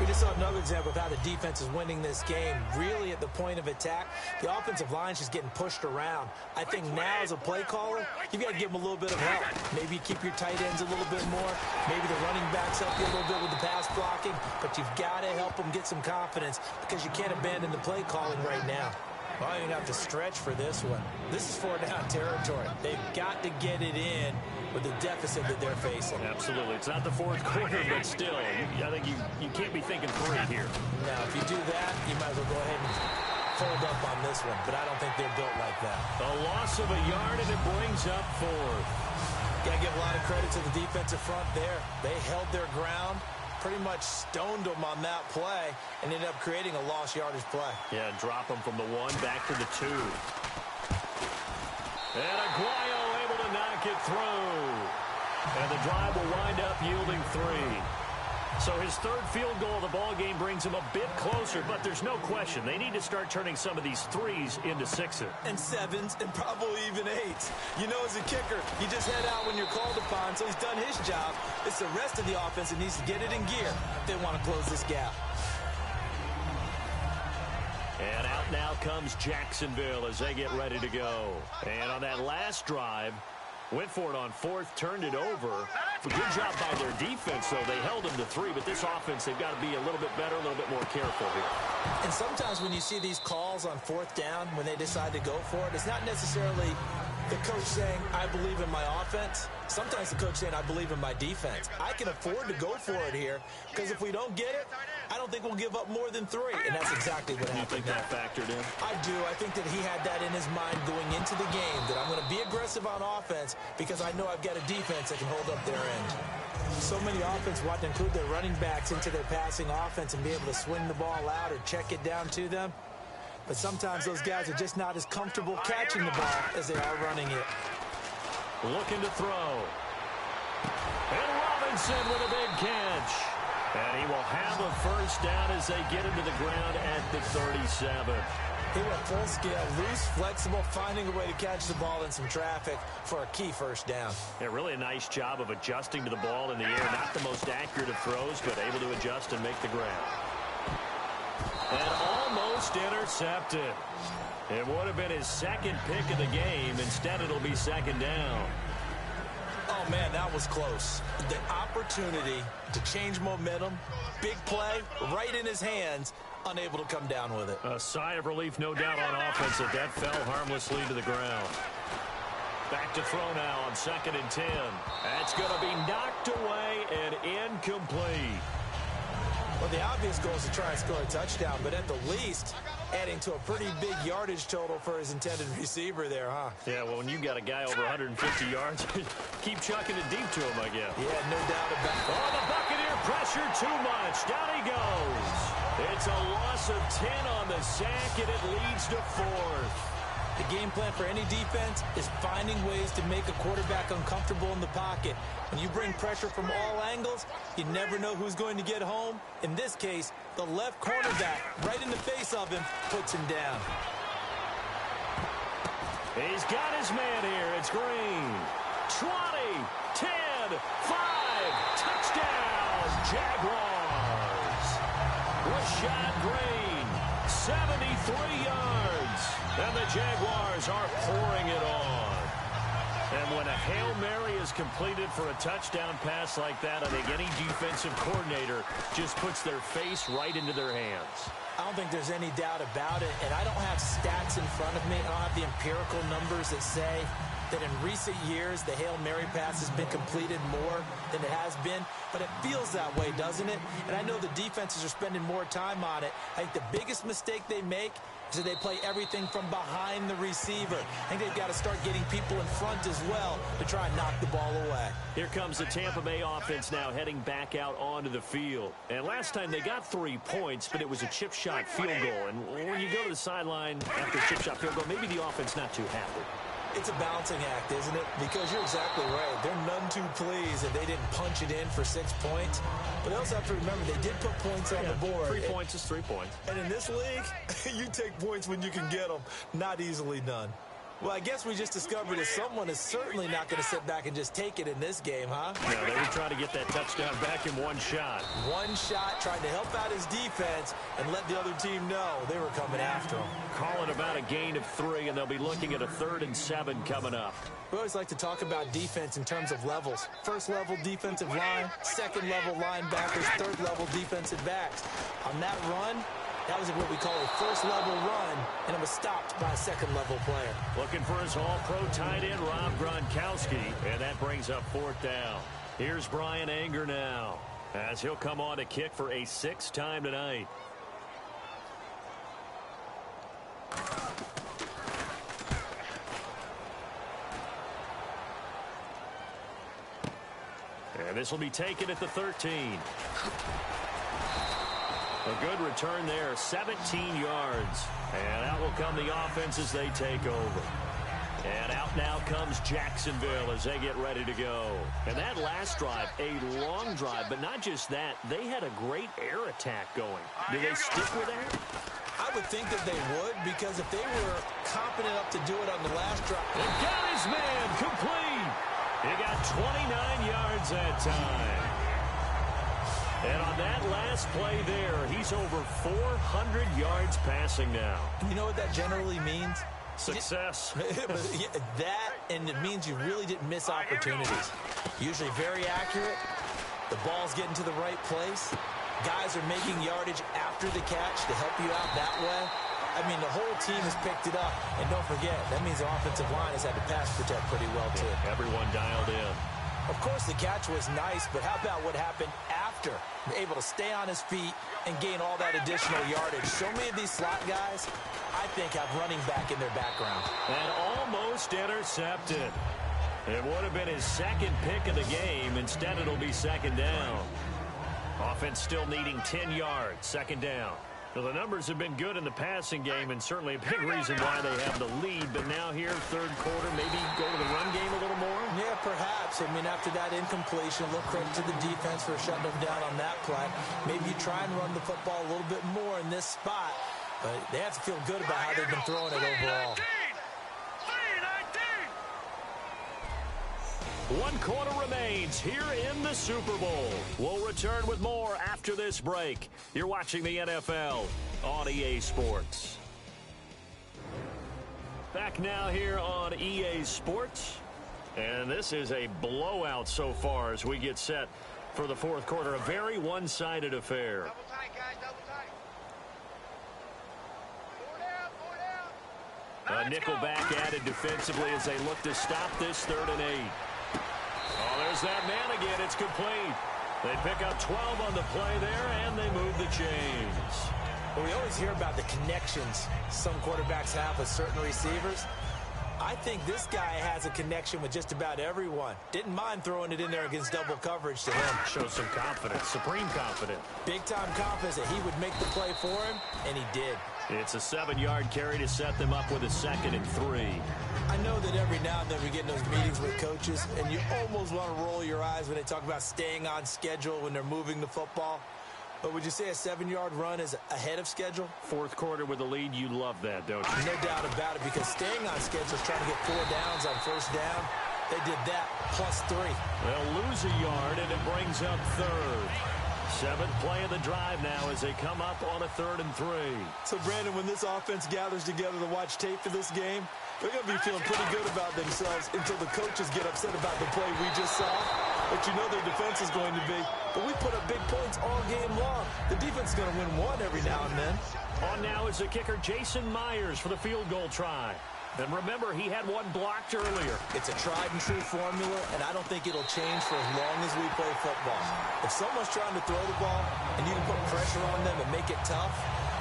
We just saw another example of how the defense is winning this game. Really at the point of attack, the offensive line's just getting pushed around. I think now as a play caller, you've got to give them a little bit of help. Maybe keep your tight ends a little bit more. Maybe the running backs help you a little bit with the pass blocking. But you've got to help them get some confidence because you can't abandon the play calling right now. Well, you're going to have to stretch for this one. This is 4-down territory. They've got to get it in with the deficit that they're facing. Absolutely. It's not the fourth quarter, but still, I think you can't be thinking 3 here. Now, if you do that, you might as well go ahead and fold up on this one, but I don't think they're built like that. A loss of a yard, and it brings up 4th. Got to give a lot of credit to the defensive front there. They held their ground, pretty much stoned them on that play, and ended up creating a lost yardage play. Yeah, drop them from the 1 back to the 2. And Aguayo able to knock it through. And the drive will wind up yielding 3. So his third field goal of the ball game brings him a bit closer, but there's no question they need to start turning some of these 3s into 6s. And 7s, and probably even 8s. You know, as a kicker, you just head out when you're called upon, so he's done his job. It's the rest of the offense that needs to get it in gear if they want to close this gap. And out now comes Jacksonville as they get ready to go. And on that last drive, went for it on 4th, turned it over. A good job by their defense, though. They held them to 3, but this offense, they've got to be a little bit better, a little bit more careful here. And sometimes when you see these calls on 4th down, when they decide to go for it, it's not necessarily the coach saying, I believe in my offense. Sometimes the coach saying, I believe in my defense. I can afford to go for it here, because if we don't get it, I don't think we'll give up more than 3. And that's exactly what happened. You think that factored in? I do. I think that he had that in his mind going into the game, that I'm going to be aggressive on offense because I know I've got a defense that can hold up their end. So many offense want to include their running backs into their passing offense and be able to swing the ball out or check it down to them. But sometimes those guys are just not as comfortable catching the ball as they are running it. Looking to throw. And Robinson with a big catch. And he will have a first down as they get him to the ground at the 37. He went full scale, loose, flexible, finding a way to catch the ball in some traffic for a key first down. Yeah, really a nice job of adjusting to the ball in the air. Not the most accurate of throws, but able to adjust and make the grab. And almost intercepted. It would have been his second pick of the game. Instead, it'll be second down. Oh, man, that was close. The opportunity to change momentum, big play, right in his hands, unable to come down with it. A sigh of relief, no doubt, on offense that fell harmlessly to the ground. Back to throw now on 2nd and 10. That's going to be knocked away and incomplete. Well, the obvious goal is to try and score a touchdown, but at the least, adding to a pretty big yardage total for his intended receiver there, huh? Yeah, well, when you got a guy over 150 yards, keep chucking it deep to him, I guess. Yeah, no doubt about it. Oh, the Buccaneer pressure too much. Down he goes. It's a loss of 10 on the sack, and it leads to 4th. The game plan for any defense is finding ways to make a quarterback uncomfortable in the pocket. When you bring pressure from all angles, you never know who's going to get home. In this case, the left cornerback, right in the face of him, puts him down. He's got his man here. It's Green. 20, 10, 5, touchdown, Jaguars. Rashad Green, 73 yards. And the Jaguars are pouring it on. And when a Hail Mary is completed for a touchdown pass like that, I think any defensive coordinator just puts their face right into their hands. I don't think there's any doubt about it, and I don't have stats in front of me. I don't have the empirical numbers that say that in recent years the Hail Mary pass has been completed more than it has been, but it feels that way, doesn't it? And I know the defenses are spending more time on it. I think the biggest mistake they make is that they play everything from behind the receiver. I think they've got to start getting people in front as well to try and knock the ball away. Here comes the Tampa Bay offense now heading back out onto the field. And last time they got 3 points, but it was a chip shot field goal. And when you go to the sideline after a chip shot field goal, maybe the offense not too happy. It's a balancing act, isn't it? Because you're exactly right. They're none too pleased if they didn't punch it in for 6 points. But they also have to remember they did put points on the board. 3 points is 3 points. And in this league, you take points when you can get them. Not easily done. Well, I guess we just discovered that someone is certainly not going to sit back and just take it in this game, huh? No, they were trying to get that touchdown back in one shot. One shot, trying to help out his defense and let the other team know they were coming after him. Calling about a gain of 3, and they'll be looking at a 3rd and 7 coming up. We always like to talk about defense in terms of levels. First level defensive line, second level linebackers, third level defensive backs. On that run, that was what we call a first-level run, and it was stopped by a second-level player. Looking for his all-pro tight end, Rob Gronkowski, and that brings up 4th down. Here's Brian Anger now, as he'll come on to kick for a 6th time tonight. And this will be taken at the 13. A good return there, 17 yards. And out will come the offense as they take over. And out now comes Jacksonville as they get ready to go. And that last drive, a long drive, but not just that. They had a great air attack going. Do they stick with that? I would think that they would, because if they were confident enough to do it on the last drive. And got his man complete. He got 29 yards that time. And on that last play there, he's over 400 yards passing now. You know what that generally means? Success. That, and it means you really didn't miss opportunities. Usually very accurate. The ball's getting to the right place. Guys are making yardage after the catch to help you out that way. I mean, the whole team has picked it up. And don't forget, that means the offensive line has had to pass protect pretty well, too. Everyone dialed in. Of course, the catch was nice, but how about what happened after? Able to stay on his feet and gain all that additional yardage. So many of these slot guys, I think, have running back in their background. And almost intercepted. It would have been his 2nd pick of the game. Instead, it'll be 2nd down. Offense still needing 10 yards, 2nd down. Well, the numbers have been good in the passing game, and certainly a big reason why they have the lead. But now here, 3rd quarter, maybe go to the run game a little more? Yeah, perhaps. I mean, after that incompletion, a little credit to the defense for shutting them down on that play. Maybe you try and run the football a little bit more in this spot. But they have to feel good about how they've been throwing it overall. 1 quarter remains here in the Super Bowl. We'll return with more after this break. You're watching the NFL on EA Sports. Back now here on EA Sports. And this is a blowout so far as we get set for the 4th quarter. A very one-sided affair. Double tight, guys, double tight. A nickel back added defensively as they look to stop this 3rd and 8. Oh, there's that man again. It's complete. They pick up 12 on the play there, and they move the chains. Well, we always hear about the connections some quarterbacks have with certain receivers. I think this guy has a connection with just about everyone. Didn't mind throwing it in there against double coverage to him. Shows some confidence, supreme confidence. Big-time confidence that he would make the play for him, and he did. It's a 7-yard carry to set them up with a 2nd and 3. I know that every now and then we get in those meetings with coaches, and you almost want to roll your eyes when they talk about staying on schedule when they're moving the football. But would you say a 7-yard run is ahead of schedule? Fourth quarter with the lead, you love that, don't you? No doubt about it, because staying on schedule is trying to get 4 downs on first down. They did that, +3. They'll lose a yard, and it brings up third. 7th play of the drive now as they come up on a 3rd and 3. So, Brandon, when this offense gathers together to watch tape for this game, they're going to be feeling pretty good about themselves until the coaches get upset about the play we just saw. But you know their defense is going to be. But we put up big points all game long. The defense is going to win one every now and then. On now is the kicker, Jason Myers, for the field goal try. And remember, he had one blocked earlier. It's a tried-and-true formula, and I don't think it'll change for as long as we play football. If someone's trying to throw the ball and you can put pressure on them and make it tough,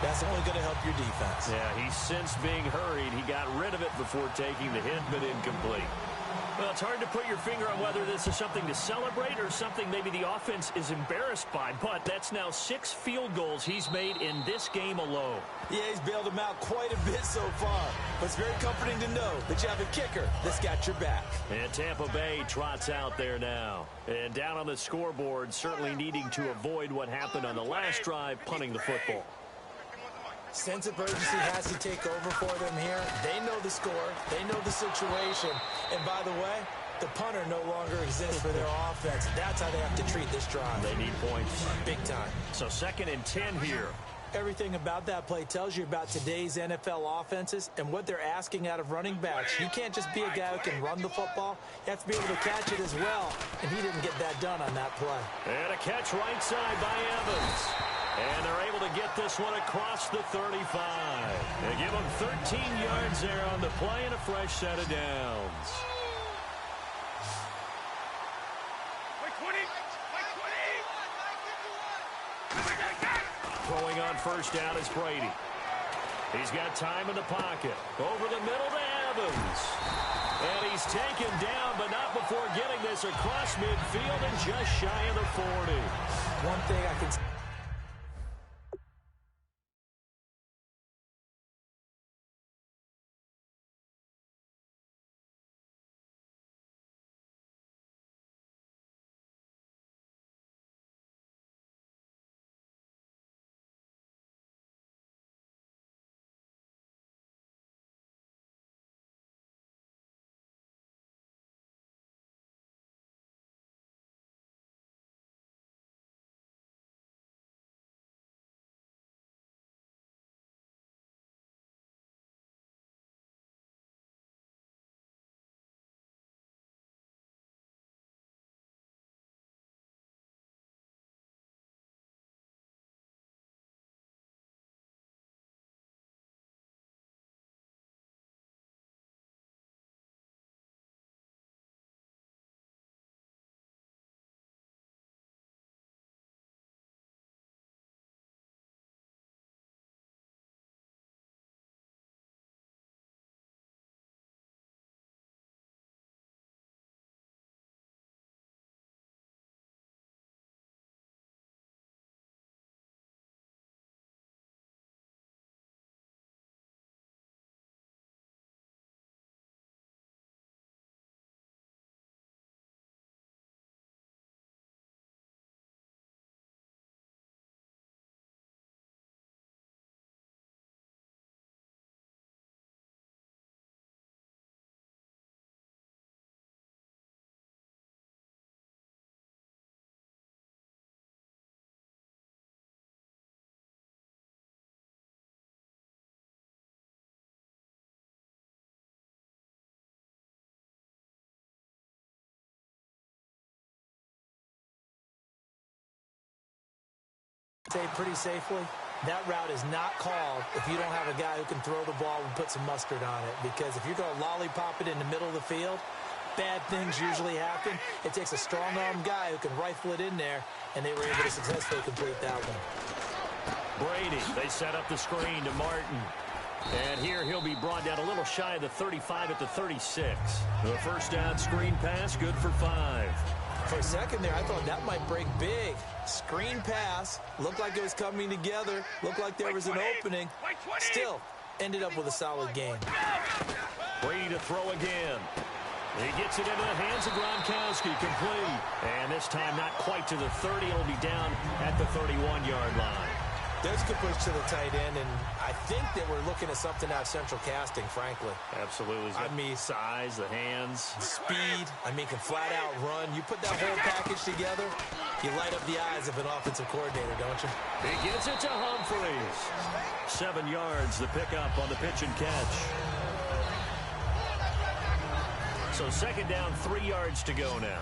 that's only going to help your defense. Yeah, he sensed being hurried. He got rid of it before taking the hit, but incomplete. Well, it's hard to put your finger on whether this is something to celebrate or something maybe the offense is embarrassed by, but that's now 6 field goals he's made in this game alone. Yeah, he's bailed them out quite a bit so far, but it's very comforting to know that you have a kicker that's got your back. And Tampa Bay trots out there now. And down on the scoreboard, certainly needing to avoid what happened on the last drive, punting the football. Sense of urgency has to take over for them here. They know the score. They know the situation. And by the way, the punter no longer exists for their offense. That's how they have to treat this drive. They need points. Big time. So 2nd and 10 here. Everything about that play tells you about today's NFL offenses and what they're asking out of running backs. You can't just be a guy who can run the football. You have to be able to catch it as well. And he didn't get that done on that play. And a catch right side by Evans. And they're able to get this one across the 35. They give them 13 yards there on the play and a fresh set of downs. Throwing on first down is Brady. He's got time in the pocket. Over the middle to Evans. And he's taken down, but not before getting this across midfield and just shy of the 40. One thing I can... say pretty safely, that route is not called if you don't have a guy who can throw the ball and put some mustard on it. Because if you're going to lollipop it in the middle of the field, bad things usually happen. It takes a strong-armed guy who can rifle it in there, and they were able to successfully complete that one. Brady, they set up the screen to Martin. And here he'll be brought down a little shy of the 35 at the 36. The first down screen pass, good for 5. For a second there, I thought that might break big. Screen pass, looked like it was coming together, looked like there was an opening. Still, ended up with a solid game. Brady to throw again. He gets it into the hands of Gronkowski, complete. And this time not quite to the 30. It'll be down at the 31-yard line. There's a good push to the tight end, and I think that we're looking at something out of central casting, frankly. Absolutely. I mean, size, the hands. Speed. I mean, can flat out run. You put that whole package together, you light up the eyes of an offensive coordinator, don't you? He gets it to Humphries. 7 yards, the pickup on the pitch and catch. So second down, 3 yards to go now.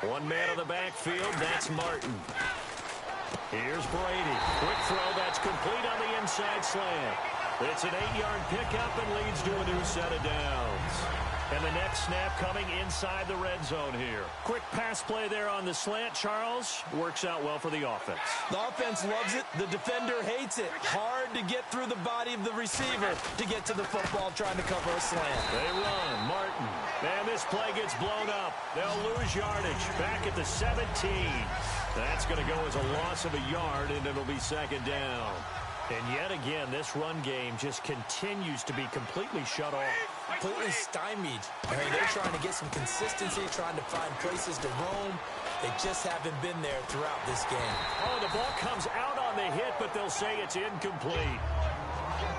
One man on the backfield, that's Martin. Here's Brady. Quick throw, that's complete on the inside slant. It's an 8-yard pickup and leads to a new set of downs. And the next snap coming inside the red zone here. Quick pass play there on the slant, Charles. Works out well for the offense. The offense loves it. The defender hates it. Hard to get through the body of the receiver to get to the football trying to cover a slant. They run. Martin. And this play gets blown up. They'll lose yardage. Back at the 17. That's going to go as a loss of a yard, and it'll be second down. And yet again, this run game just continues to be completely shut off. Completely stymied. I mean, they're trying to get some consistency, trying to find places to roam. They just haven't been there throughout this game. Oh, the ball comes out on the hit, but they'll say it's incomplete.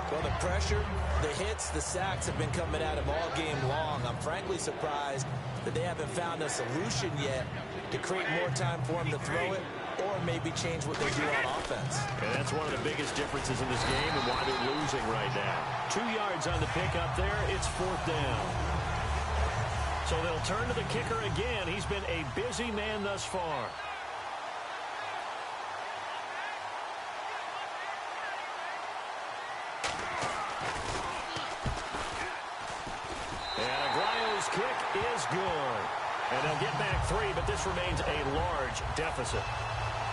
Well, the pressure, the hits, the sacks have been coming at him all game long. I'm frankly surprised that they haven't found a solution yet to create more time for him to throw it, or maybe change what they do on offense. And that's one of the biggest differences in this game and why they're losing right now. 2 yards on the pickup there. It's fourth down. So they'll turn to the kicker again. He's been a busy man thus far. And Aguayo's kick is good. And they'll get back 3, but this remains a large deficit.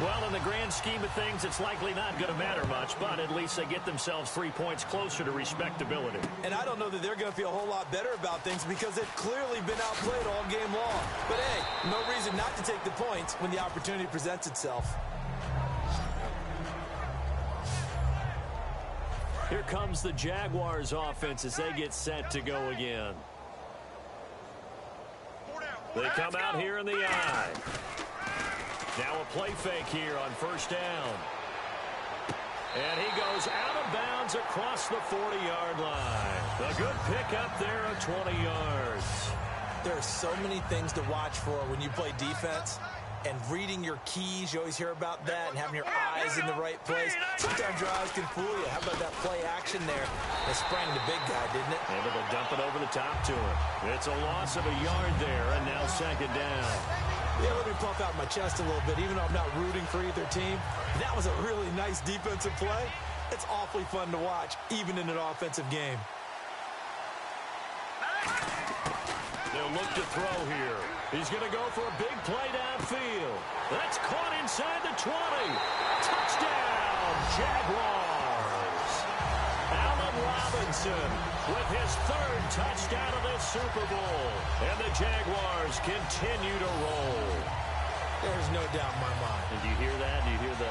Well, in the grand scheme of things, it's likely not going to matter much, but at least they get themselves 3 points closer to respectability. And I don't know that they're going to feel a whole lot better about things because they've clearly been outplayed all game long. But, hey, no reason not to take the points when the opportunity presents itself. Here comes the Jaguars offense as they get set to go again. They come out here in the eye. Now a play fake here on first down. And he goes out of bounds across the 40-yard line. A good pickup there of 20 yards. There are so many things to watch for when you play defense. And reading your keys, you always hear about that, and having your eyes in the right place. Sometimes your eyes can fool you. How about that play action there? They sprang the big guy, didn't it? Able to dump it over the top to him. It's a loss of a yard there, and now second down. Yeah, let me puff out my chest a little bit, even though I'm not rooting for either team. That was a really nice defensive play. It's awfully fun to watch, even in an offensive game. They'll look to throw here. He's going to go for a big play downfield. That's caught inside the 20. Touchdown, Jaguars. Allen Robinson with his 3rd touchdown of this Super Bowl. And the Jaguars continue to roll. There's no doubt in my mind. And do you hear that? Do you hear the...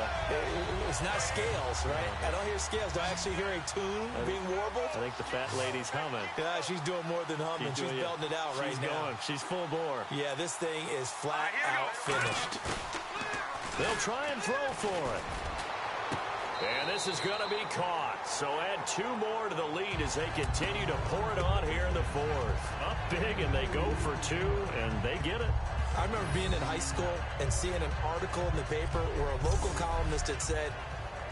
It's not scales, right? I don't hear scales. Do I actually hear a tune being warbled? I think the fat lady's humming. Yeah, she's doing more than humming. She's belting it out right now. She's going. She's full bore. Yeah, this thing is flat out finished. They'll try and throw for it. And this is going to be caught. So add 2 more to the lead as they continue to pour it on here in the 4th. Up big, and they go for 2, and they get it. I remember being in high school and seeing an article in the paper where a local columnist had said,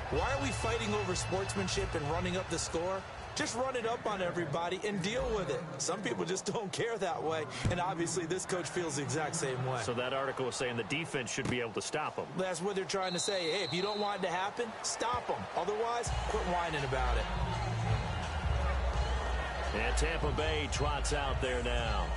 why are we fighting over sportsmanship and running up the score? Just run it up on everybody and deal with it. Some people just don't care that way, and obviously this coach feels the exact same way. So that article was saying the defense should be able to stop them. That's what they're trying to say. Hey, if you don't want it to happen, stop them. Otherwise, quit whining about it. And Tampa Bay trots out there now.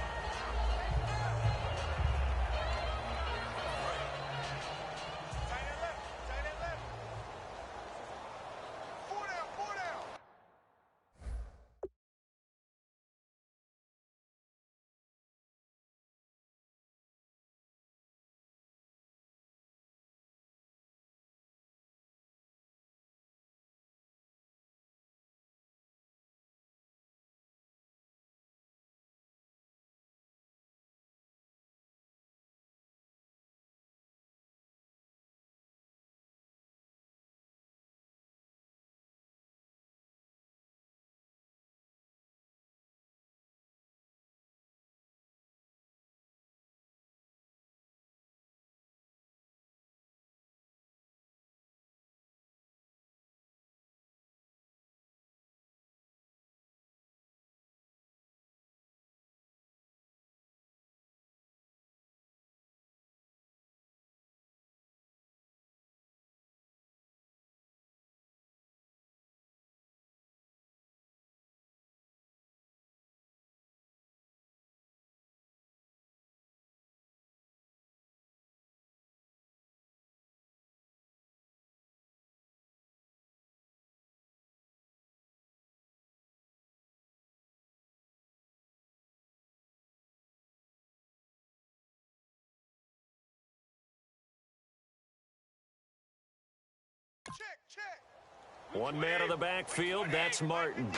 One man on the backfield, that's Martin.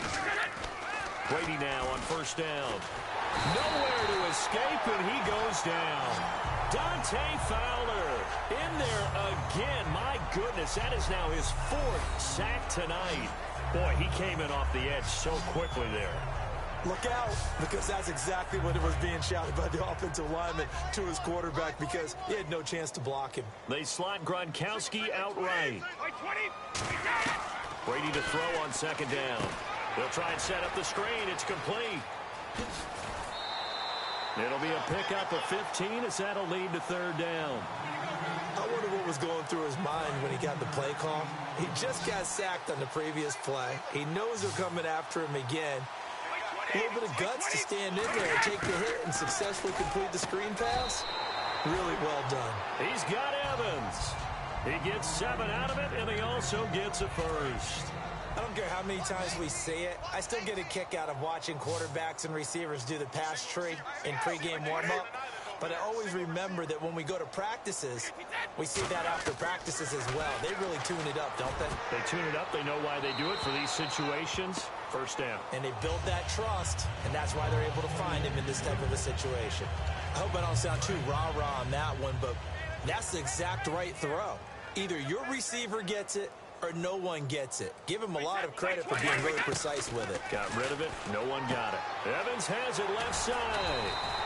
Brady now on first down. Nowhere to escape, and he goes down. Dante Fowler in there again. My goodness, that is now his 4th sack tonight. Boy, he came in off the edge so quickly there. Look out, because that's exactly what it was being shouted by the offensive lineman to his quarterback, because he had no chance to block him. They slot Gronkowski outright. Brady to throw on second down. They'll try and set up the screen. It's complete. It'll be a pickup of 15 as that'll lead to third down. I wonder what was going through his mind when he got the play call. He just got sacked on the previous play. He knows they're coming after him again. A little bit of guts to stand in there and take the hit and successfully complete the screen pass. Really well done. He's got Evans. He gets 7 out of it, and he also gets a first. I don't care how many times we see it. I still get a kick out of watching quarterbacks and receivers do the pass tree in pregame warm-up. But I always remember that when we go to practices, we see that after practices as well. They really tune it up, don't they? They tune it up. They know why they do it for these situations. First down. And they build that trust, and that's why they're able to find him in this type of a situation. I hope I don't sound too rah-rah on that one, but that's the exact right throw. Either your receiver gets it or no one gets it. Give him a lot of credit for being really precise with it. Got rid of it. No one got it. Evans has it left side.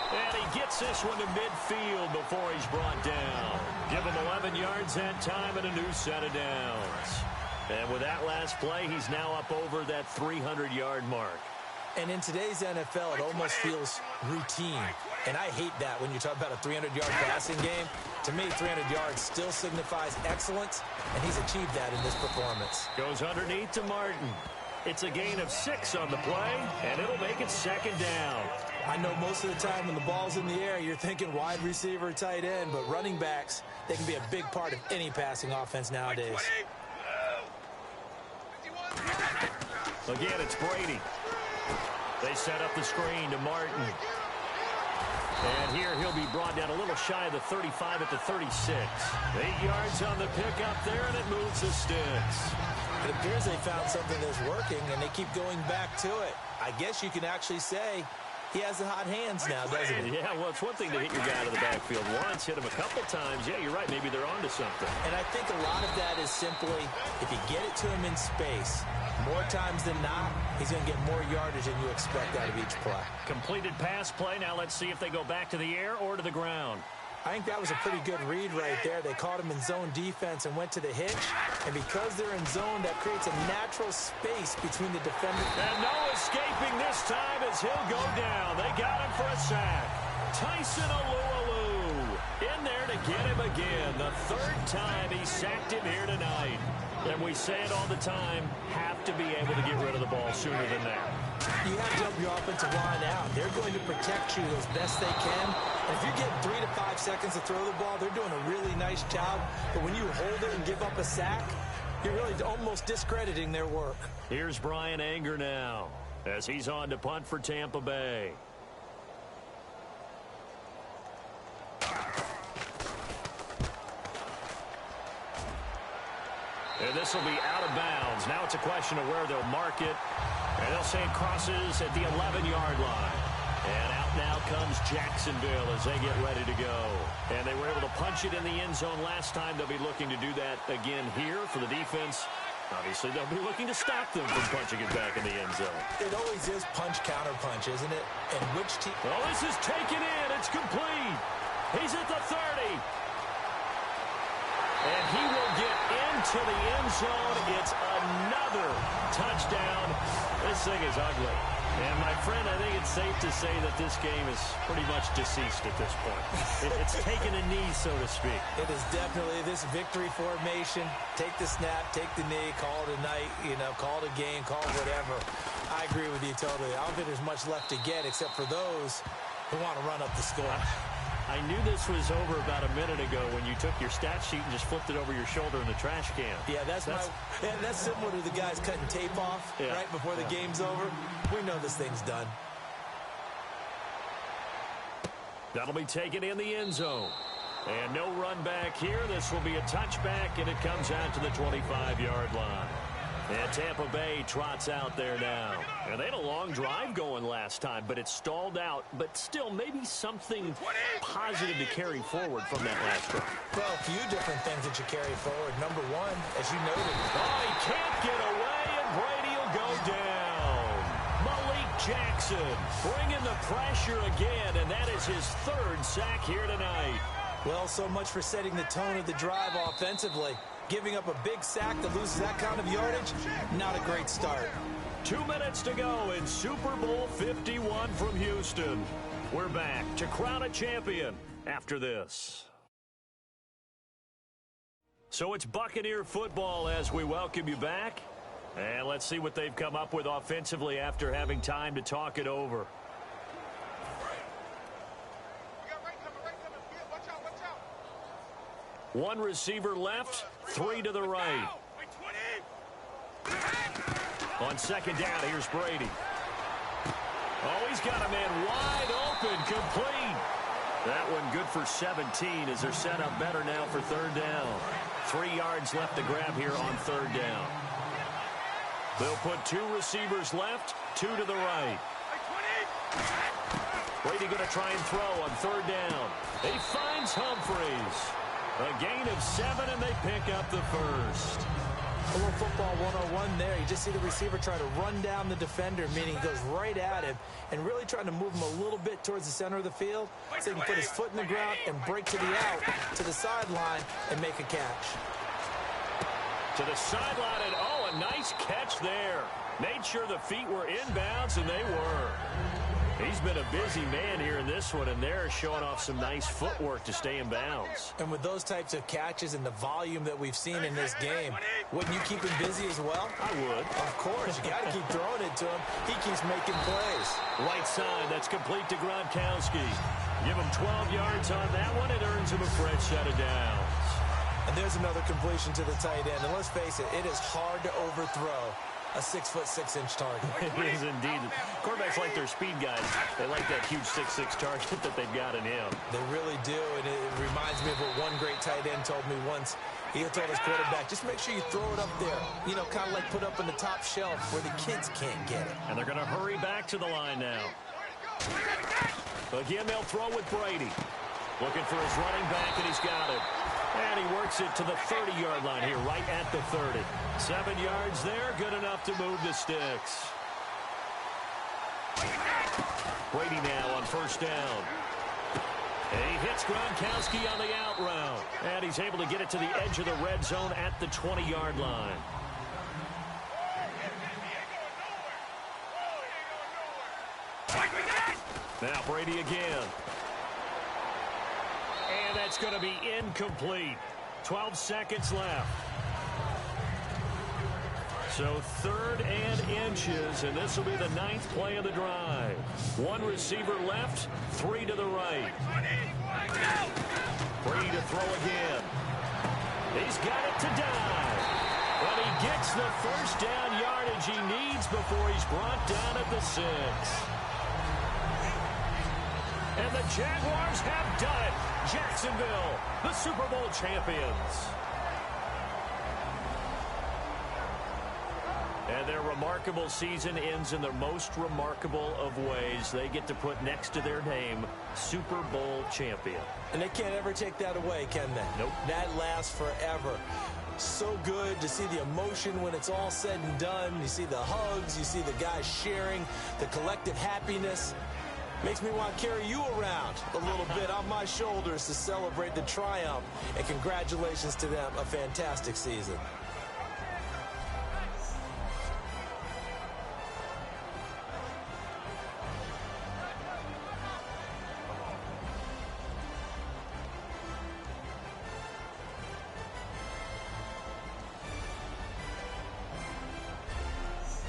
And he gets this one to midfield before he's brought down. Give him 11 yards that time and a new set of downs. And with that last play, he's now up over that 300-yard mark. And in today's NFL, it almost feels routine. And I hate that when you talk about a 300-yard passing game. To me, 300 yards still signifies excellence, and he's achieved that in this performance. Goes underneath to Martin. It's a gain of 6 on the play, and it'll make it second down. I know most of the time when the ball's in the air, you're thinking wide receiver, tight end, but running backs, they can be a big part of any passing offense nowadays. Again, it's Brady. They set up the screen to Martin. And here he'll be brought down a little shy of the 35 at the 36. 8 yards on the pickup there, and it moves the sticks. It appears they found something that's working, and they keep going back to it. I guess you can actually say he has the hot hands now, doesn't he? Yeah, well, it's one thing to hit your guy to the backfield once, hit him a couple times. Yeah, you're right. Maybe they're onto something. And I think a lot of that is simply if you get it to him in space, more times than not, he's going to get more yardage than you expect out of each play. Completed pass play. Now let's see if they go back to the air or to the ground. I think that was a pretty good read right there. They caught him in zone defense and went to the hitch. And because they're in zone, that creates a natural space between the defender. And no escaping this time as he'll go down. They got him for a sack. Tyson Alualu in there to get him again. The 3rd time he sacked him here tonight. And we say it all the time, have to be able to get rid of the ball sooner than that. You have to help your offensive line out. They're going to protect you as best they can. And if you get 3 to 5 seconds to throw the ball, they're doing a really nice job. But when you hold it and give up a sack, you're really almost discrediting their work. Here's Brian Anger now as he's on to punt for Tampa Bay. And this will be out of bounds. Now it's a question of where they'll mark it. And they'll say it crosses at the 11-yard line. And out now comes Jacksonville as they get ready to go. And they were able to punch it in the end zone last time. They'll be looking to do that again here for the defense. Obviously, they'll be looking to stop them from punching it back in the end zone. It always is punch-counter-punch, isn't it? And which team... Well, this is taken in. It's complete. He's at the 30. And he will get into the end zone. It's another touchdown. This thing is ugly. And, my friend, I think it's safe to say that this game is pretty much deceased at this point. It's taken a knee, so to speak. It is definitely this victory formation. Take the snap, take the knee, call it a night, call it a game, call it whatever. I agree with you totally. I don't think there's much left to get except for those who want to run up the score. I knew this was over about a minute ago when you took your stat sheet and just flipped it over your shoulder in the trash can. Yeah, that's similar to the guys cutting tape off right before the game's over. We know this thing's done. That'll be taken in the end zone. And no run back here. This will be a touchback, and it comes out to the 25-yard line. And Tampa Bay trots out there now. And they had a long drive going last time, but it stalled out. But still, maybe something positive to carry forward from that last drive. Well, a few different things that you carry forward. Number one, as you noted. Oh, he can't get away, and Brady will go down. Malik Jackson bringing the pressure again, and that is his third sack here tonight. Well, so much for setting the tone of the drive offensively. Giving up a big sack that loses that kind of yardage, not a great start. 2 minutes to go in Super Bowl 51 from Houston. We're back to crown a champion after this. So it's Buccaneer football as we welcome you back. And let's see what they've come up with offensively after having time to talk it over. One receiver left, 3 to the right. On second down, here's Brady. Oh, he's got a man wide open, complete. That one good for 17 as they're set up better now for third down. 3 yards left to grab here on third down. They'll put 2 receivers left, 2 to the right. Brady going to try and throw on third down. He finds Humphreys. A gain of 7, and they pick up the first. A little football 101 there. You just see the receiver try to run down the defender, meaning he goes right at him, and really trying to move him a little bit towards the center of the field so he can put his foot in the ground and break to the out, to the sideline, and make a catch. To the sideline, and oh, a nice catch there. Made sure the feet were inbounds, and they were. He's been a busy man here in this one, and they're showing off some nice footwork to stay in bounds. And with those types of catches and the volume that we've seen in this game, wouldn't you keep him busy as well? I would. Of course. You got to keep throwing it to him. He keeps making plays. Right side, that's complete to Gronkowski. Give him 12 yards on that one. It earns him a fresh set of downs. And there's another completion to the tight end. And let's face it, it is hard to overthrow a 6'6" target. It is indeed. Quarterbacks like their speed guys. They like that huge 6'6" target that they've got in him. They really do, and it reminds me of what one great tight end told me once. He told his quarterback, just make sure you throw it up there. You know, kind of like put up on the top shelf where the kids can't get it. And they're going to hurry back to the line now. Again, they'll throw with Brady. Looking for his running back, and he's got it. And he works it to the 30-yard line here, right at the 30. 7 yards there, good enough to move the sticks. Brady now on first down. And he hits Gronkowski on the out route. And he's able to get it to the edge of the red zone at the 20-yard line. Now Brady again. And that's going to be incomplete. 12 seconds left. So 3rd and inches, and this will be the 9th play of the drive. 1 receiver left, 3 to the right. Brady to throw again. He's got it to dive. But he gets the first down yardage he needs before he's brought down at the 6. And the Jaguars have done it. Jacksonville, the Super Bowl champions. And their remarkable season ends in the most remarkable of ways. They get to put next to their name, Super Bowl champion. And they can't ever take that away, can they? Nope. That lasts forever. So good to see the emotion when it's all said and done. You see the hugs, you see the guys sharing, the collective happiness. Makes me want to carry you around a little bit on my shoulders to celebrate the triumph. And congratulations to them, a fantastic season.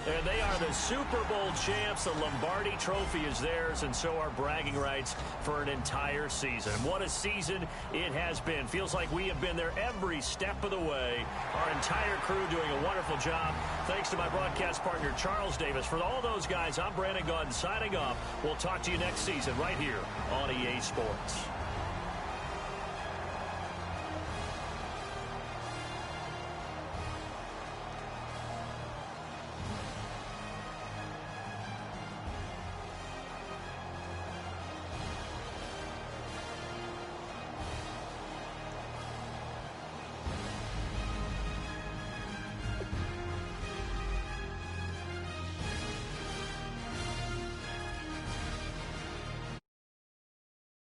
And they are the Super Bowl champs. The Lombardi Trophy is theirs, and so are bragging rights for an entire season. What a season it has been. Feels like we have been there every step of the way. Our entire crew doing a wonderful job. Thanks to my broadcast partner, Charles Davis. For all those guys, I'm Brandon Gaudin signing off. We'll talk to you next season right here on EA Sports.